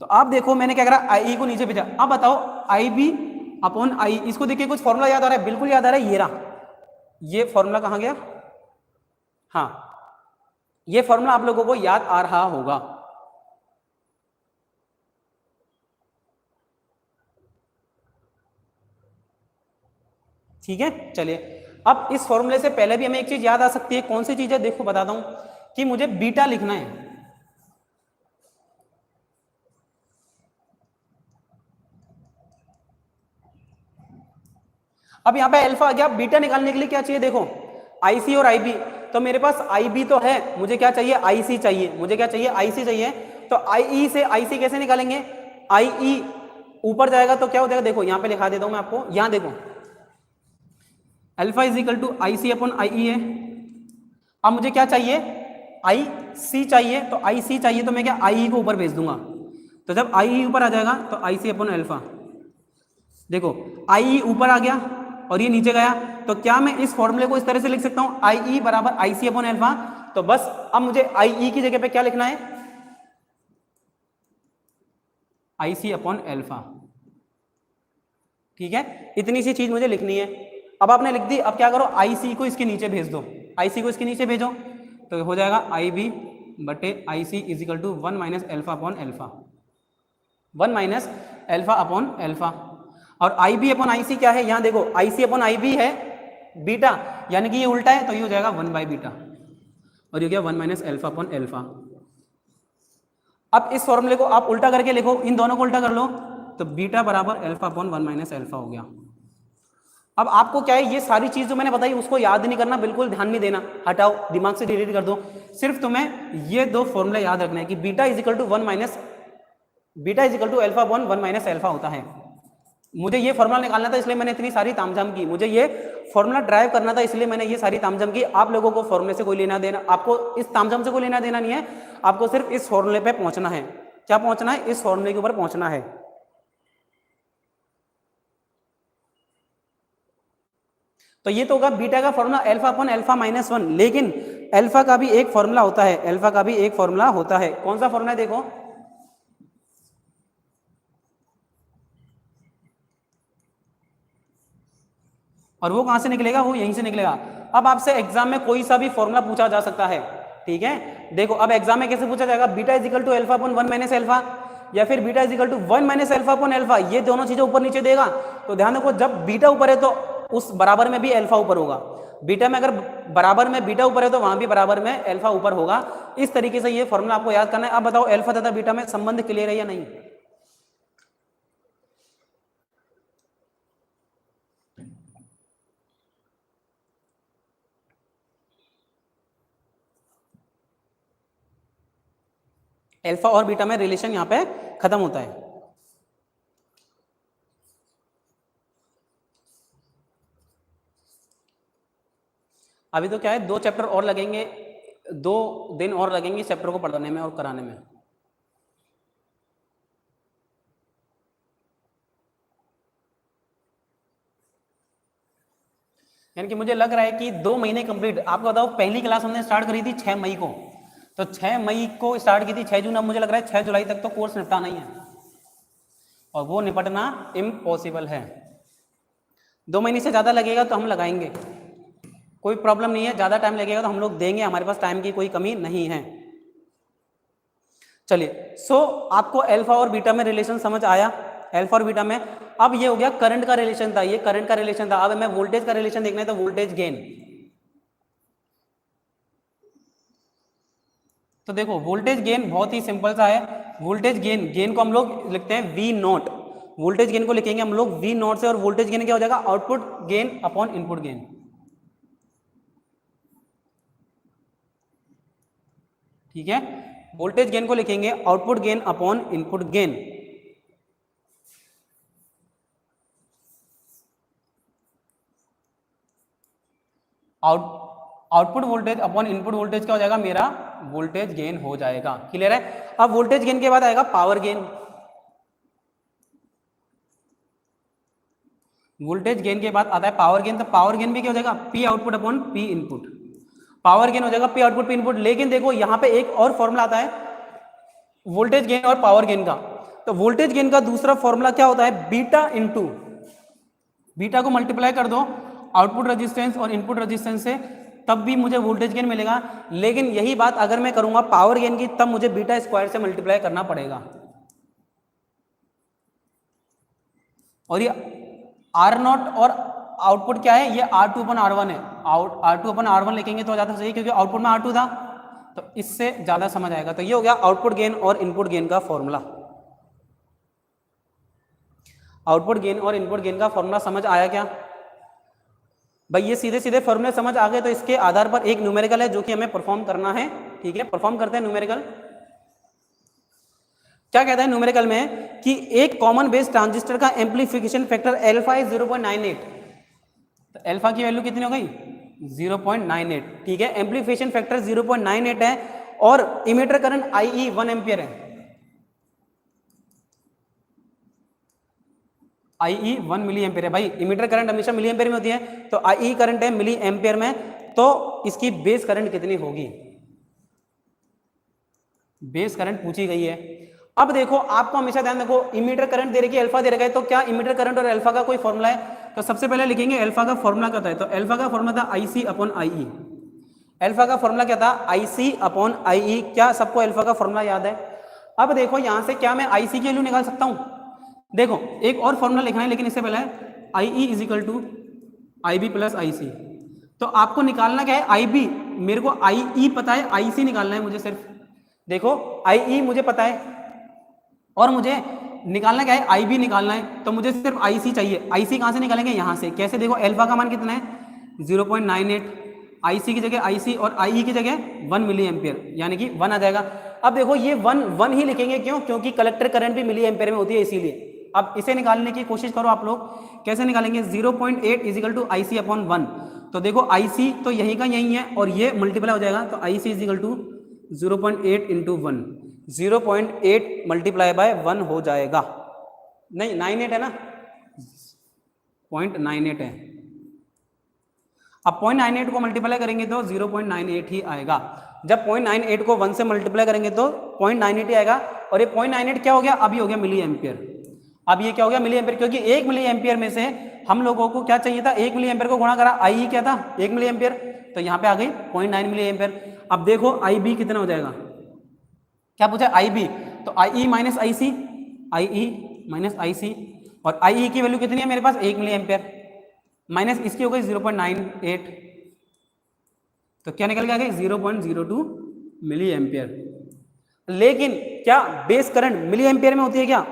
तो आप देखो मैंने क्या करा, आई ई को नीचे भेजा, अब बताओ आई बी अपॉन आई, इसको देखिए कुछ फॉर्मूला याद आ रहा है, बिल्कुल याद आ रहा है, ये रहा, ये फॉर्मूला कहां गया, हाँ ये फॉर्मूला आप लोगों को याद आ रहा होगा, ठीक है। चलिए अब इस फॉर्मूले से पहले भी हमें एक चीज याद आ सकती है, कौन सी चीज है, देखो बताता हूं, कि मुझे बीटा लिखना है, अब यहां पे अल्फा आ गया, बीटा निकालने के लिए क्या चाहिए, देखो आईसी और आईबी, तो मेरे पास आईबी तो है, मुझे क्या चाहिए, आईसी चाहिए, मुझे क्या चाहिए, आईसी चाहिए, तो आईई से आईसी कैसे निकालेंगे, आईई ऊपर जाएगा तो क्या हो जाएगा, देखो यहां पे लिखा देता हूं मैं आपको, यहां देखो alpha is equal to I C upon I E है। अब मुझे क्या चाहिए, आई सी चाहिए, तो आई सी चाहिए तो मैं क्या आई ई को ऊपर भेज दूंगा, तो जब आई ई ऊपर आ जाएगा तो आई सी अपॉन अल्फा, देखो आई ई ऊपर आ गया और ये नीचे गया, तो क्या मैं इस फॉर्मूले को इस तरह से लिख सकता हूं, आई ई बराबर आई सी अपॉन अल्फा। तो बस अब मुझे आई ई की जगह पे क्या लिखना है, आई सी अपॉन अल्फा, ठीक है, इतनी सी चीज मुझे लिखनी है। अब आपने लिख दी, अब क्या करो, आई सी को इसके नीचे भेज दो, आई सी को इसके नीचे भेजो, तो हो जाएगा आई बी बटे I C is equal to 1 minus alpha upon alpha, 1 minus alpha upon alpha. और आई बी अपॉन आई सी क्या है, यहां देखो आई सी अपॉन आई बी है बीटा, यानी कि ये उल्टा है, तो ये हो जाएगा 1 बाई बीटा, और ये क्या 1 माइनस एल्फा अपॉन एल्फा। अब इस फॉर्मूले को आप उल्टा करके लिखो, इन दोनों को उल्टा कर लो, तो बीटा बराबर एल्फा अपॉन 1 माइनस एल्फा हो गया। अब आपको क्या है, ये सारी चीज जो मैंने बताई उसको याद नहीं करना, बिल्कुल ध्यान नहीं देना, हटाओ दिमाग से डिलीट कर दो, सिर्फ तुम्हें ये दो फॉर्मूले याद रखना है कि beta is equal to 1 minus, beta is equal to alpha upon 1 minus alpha होता है। मुझे ये फॉर्मूला निकालना था इसलिए मैंने इतनी सारी तामझाम की, मुझे ये फॉर्मूला ड्राइव करना था इसलिए मैंने ये सारी तामझाम की। आप लोगों को फॉर्मूले से कोई लेना देना, आपको इस तामझाम से कोई लेना देना नहीं है, आपको सिर्फ इस फॉर्मूले पे पहुंचना है। क्या पहुंचना है, इस फॉर्मूले के ऊपर पहुंचना है। तो ये तो होगा बीटा का formula alpha upon alpha minus 1, लेकिन एल्फा का भी एक फॉर्मूला होता है, एल्फा का भी एक फॉर्मूला होता है, कौन सा फॉर्मूला है देखो, और वो कहां से निकलेगा, वो यहीं से निकलेगा। अब आपसे एग्जाम में कोई सा भी फॉर्मूला पूछा जा सकता है, ठीक है। देखो अब एग्जाम में कैसे पूछा जाएगा, beta is equal to alpha upon 1 minus alpha, या फिर beta is equal to 1 minus alpha upon alpha, ये दोनों चीजें ऊपर नीचे देगा। तो ध्यान रखो, जब बीटा ऊपर है तो उस बराबर में भी एल्फा ऊपर होगा, बीटा में अगर बराबर में बीटा ऊपर है तो वहां भी बराबर में एल्फा ऊपर होगा। इस तरीके से ये फॉर्मूला आपको याद करना है। अब बताओ एल्फा तथा बीटा में संबंध क्लियर है या नहीं, एल्फा और बीटा में रिलेशन यहां पे खत्म होता है। अभी तो क्या है, 2 चैप्टर और लगेंगे, 2 दिन और लगेंगे चैप्टर को पढ़ाने में और कराने में। यानी कि मुझे लग रहा है कि 2 महीने कंप्लीट। आपको बताओ पहली क्लास हमने स्टार्ट करी थी 6 मई को, तो 6 मई को स्टार्ट की थी 6 जून, अब मुझे लग रहा है 6 जुलाई तक तो कोर्स निपटाना ही है, और वो निपटना इम्पॉसिबल है। 2 महीने से ज़्यादा लगेगा तो हम लगाएंगे, कोई प्रॉब्लम नहीं है, ज़्यादा टाइम लगेगा तो हम लोग देंगे, हमारे पास टाइम की कोई कमी नहीं है। चलिए, सो आपको अल्फा और बीटा में रिलेशन समझ आया, अल्फा और बीटा में। अब ये हो गया करंट का रिलेशन था, ये करंट का रिलेशन था। अब हमें वोल्टेज का रिलेशन देखना है, तो वोल्टेज गेन। तो देखो वोल्टेज गेन बहुत ही सिंपल सा है। वोल्टेज गेन, गेन को हम लोग लिखते हैं वी नॉट, वोल्टेज गेन को लिखेंगे हम लोग वी नॉट से, और वोल्टेज गेन क्या हो जाएगा, output gain upon input gain. ठीक है, वोल्टेज गेन को लिखेंगे output gain upon input gain. Output voltage upon input voltage क्या हो जाएगा, मेरा वोल्टेज गेन हो जाएगा। क्लियर है। अब वोल्टेज गेन के बाद आएगा पावर गेन। वोल्टेज गेन के बाद आता है पावर गेन, तो पावर गेन भी क्या हो जाएगा, P output upon P input. Power gain हो जाएगा पी आउटपुट पी इनपुट। लेकिन देखो यहां पे एक और फॉर्मूला आता है वोल्टेज गेन और पावर गेन का। तो वोल्टेज गेन का दूसरा फॉर्मूला क्या होता है, बीटा इंटू, बीटा को मल्टीप्लाई कर दो आउटपुट रेजिस्टेंस और इनपुट रेजिस्टेंस से, तब भी मुझे वोल्टेज गेन मिलेगा। लेकिन यही बात अगर मैं करूंगा पावर गेन की, तब मुझे बीटा स्क्वायर से मल्टीप्लाई करना पड़ेगा। और ये आर नॉट और आउटपुट क्या है, ये R2 अपन R1 है। R2 अपन R1 लिखेंगे तो ज्यादा सही, क्योंकि आउटपुट में R2 था, तो इससे ज्यादा समझ आएगा। तो ये हो गया आउटपुट गेन और इनपुट गेन का फॉर्मूला। आउटपुट गेन और इनपुट गेन का फॉर्मूला समझ आया क्या भाई? ये सीधे सीधे फॉर्मूले समझ आ गए। तो इसके आधार पर एक न्यूमेरिकल है जो कि हमें परफॉर्म करना है। ठीक है, परफॉर्म करते हैं न्यूमेरिकल। क्या कहता है न्यूमेरिकल में कि एक कॉमन बेस ट्रांजिस्टर का एम्पलीफिकेशन फैक्टर अल्फा इज 0.98। तो अल्फा की वैल्यू कितनी हो गई, 0.98। ठीक है, एम्पलीफिकेशन फैक्टर 0.98 है, और इमीटर करंट IE 1 एम्पियर है। IE 1 मिली एम्पियर है। भाई इमीटर करंट हमेशा मिली एम्पियर में होती है, तो IE करंट है मिली एम्पियर में, तो इसकी बेस करंट कितनी होगी, बेस करंट पूछी गई है। अब देखो आपको हमेशा ध्यान रखो, इमीटर करंट दे रखी है, अल्फा दे रखा है, तो क्या इमीटर करंट और अल्फा का कोई फॉर्मूला है? तो सबसे पहले लिखेंगे अल्फा का फॉर्मूला क्या था। तो अल्फा का फॉर्मूला था IC अपॉन IE। अल्फा का फॉर्मूला क्या था, IC अपॉन IE। क्या सबको अल्फा का फॉर्मूला याद है? अब देखो यहां से क्या मैं IC की वैल्यू निकाल सकता हूं? देखो एक और फॉर्मूला लिखना है, लेकिन इससे पहले IE is equal to IB plus IC। तो आपको निकालना क्या है, IB। मेरे को IE पता है, IC निकालना है मुझे सिर्फ। देखो IE मुझे पता है, और मुझे निकालना क्या है, IB निकालना है, तो मुझे सिर्फ IC चाहिए। IC कहां से निकालेंगे, यहां से। कैसे? देखो अल्फा का मान कितना है, 0.98, IC की जगह IC और IE की जगह 1 मिली एम्पियर, यानी कि 1 आ जाएगा। अब देखो ये 1 ही लिखेंगे, क्यों? क्योंकि कलेक्टर करंट भी मिली एम्पियर में होती है, इसीलिए। अब इसे निकालने की कोशिश करो आप लोग, कैसे निकालेंगे, 0.8 is equal to IC upon 1। तो देखो IC तो यही का यही है, और ये मल्टीप्लाई हो जाएगा, तो IC is equal to 0.8 into 1, 0.8 multiply by 1 हो जाएगा। नहीं 98 है ना, 0.98 है। अब 0.98 को मल्टीप्लाई करेंगे तो 0.98 ही आएगा। जब 0.98 को 1 से मल्टीप्लाई करेंगे तो 0.98 ही आएगा। और ये 0.98 क्या हो गया, अभी हो गया मिली एम्पियर। अब ये क्या हो गया, मिली एम्पियर, क्योंकि 1 मिली एम्पियर में से हम लोगों को क्या चाहिए था, 1 मिली एम्पियर को गुणा करा, IE क्या था, 1 मिली एम्पियर, तो यहाँ पे आ गई 0.9 मिली एम्पियर। अब देखो IB कितना हो जाएगा, क्या पूछा, IB, तो IE minus IC, IE minus IC, और IE की वैल्यू कितनी है मेरे पास, 1 मिली एम्पियर, माइनस इसकी हो गई 0.98, तो क्या निकल के आ गई 0.02 मिली एम्पियर। लेकिन क्या बेस करंट मिली एम्पियर में होती है क्या?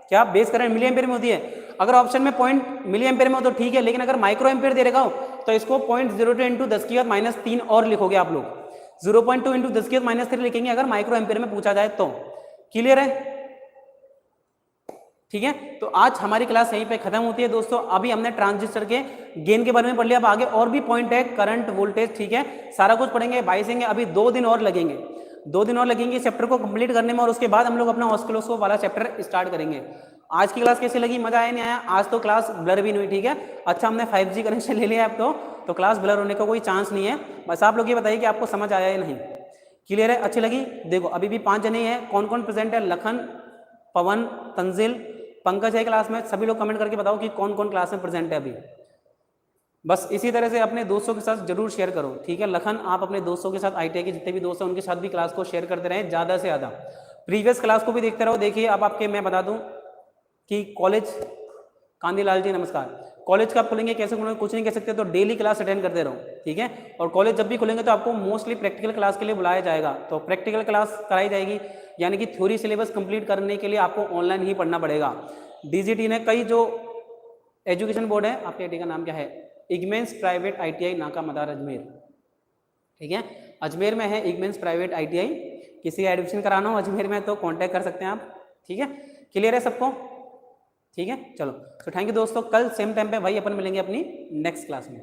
क्या बेस करंट मिली एम्पियर में होती है? अगर ऑप्शन में पॉइंट मिली एम्पियर में हो तो ठीक है, लेकिन अगर माइक्रो एम्पियर दे रखा हो तो इसको 0.02 इंटू 10 की घात -3 और लिखोगे आप लोग, 0.2 इंटू 10 की घात -3 लिखेंगे अगर माइक्रो एम्पियर में पूछा जाए तो। क्लियर है? ठीक है, तो आज हमारी क्लास यहीं पे खत्म होती है दोस्तों। अभी हमने ट्रांजिस्टर के गेन के बारे में पढ़ लिया, अब आगे और भी पॉइंट है, करंट, वोल्टेज, ठीक है, सारा कुछ पढ़ेंगे, बाइसेंगे। अभी 2 दिन और लगेंगे, 2 दिन और लगेंगे चैप्टर को कंप्लीट करने में, और उसके बाद हम लोग अपना ऑस्किलोस्कोप वाला चैप्टर स्टार्ट करेंगे। आज की क्लास कैसी लगी, मजा आया नहीं आया? आज तो क्लास ब्लर भी नहीं हुई, ठीक है। अच्छा हमने 5G कनेक्शन ले लिया अब तो, तो क्लास ब्लर होने का कोई चांस नहीं है। बस आप लोग ये बताइए कि आपको समझ आया या नहीं। क्लियर है? अच्छी लगी? देखो अभी भी 5 जने हैं, कौन कौन प्रेजेंट है? लखन, पवन, तंजिल, पंकज है क्लास में। सभी लोग कमेंट करके बताओ कि कौन कौन क्लास में प्रेजेंट है अभी। बस इसी तरह से अपने दोस्तों के साथ जरूर शेयर करो, ठीक है? लखन आप अपने दोस्तों के साथ, ITI के जितने भी दोस्त हैं उनके साथ भी क्लास को शेयर करते रहें ज़्यादा से ज़्यादा। प्रीवियस क्लास को भी देखते रहो। देखिए अब आपके मैं बता दूं कि कॉलेज, कांदीलाल जी नमस्कार, कॉलेज कब खुलेंगे कैसे खुलेंगे कुछ नहीं कह सकते, तो डेली क्लास अटेंड करते रहो, ठीक है? और कॉलेज जब भी खुलेंगे तो आपको मोस्टली प्रैक्टिकल क्लास के लिए बुलाया जाएगा, तो प्रैक्टिकल क्लास कराई जाएगी, यानी कि थ्योरी सिलेबस कंप्लीट करने के लिए आपको ऑनलाइन ही पढ़ना पड़ेगा। DGT ने कई जो एजुकेशन बोर्ड है, आपके ITI का नाम क्या है? इगमेंस प्राइवेट ITI नाका मदार अजमेर, ठीक है? अजमेर में है इगमेंस प्राइवेट ITI। किसी एडमिशन कराना हो अजमेर में तो कांटेक्ट कर सकते हैं आप, ठीक है? क्लियर है सबको? ठीक है, चलो तो थैंक यू दोस्तों। कल सेम टाइम पे भाई अपन मिलेंगे अपनी नेक्स्ट क्लास में।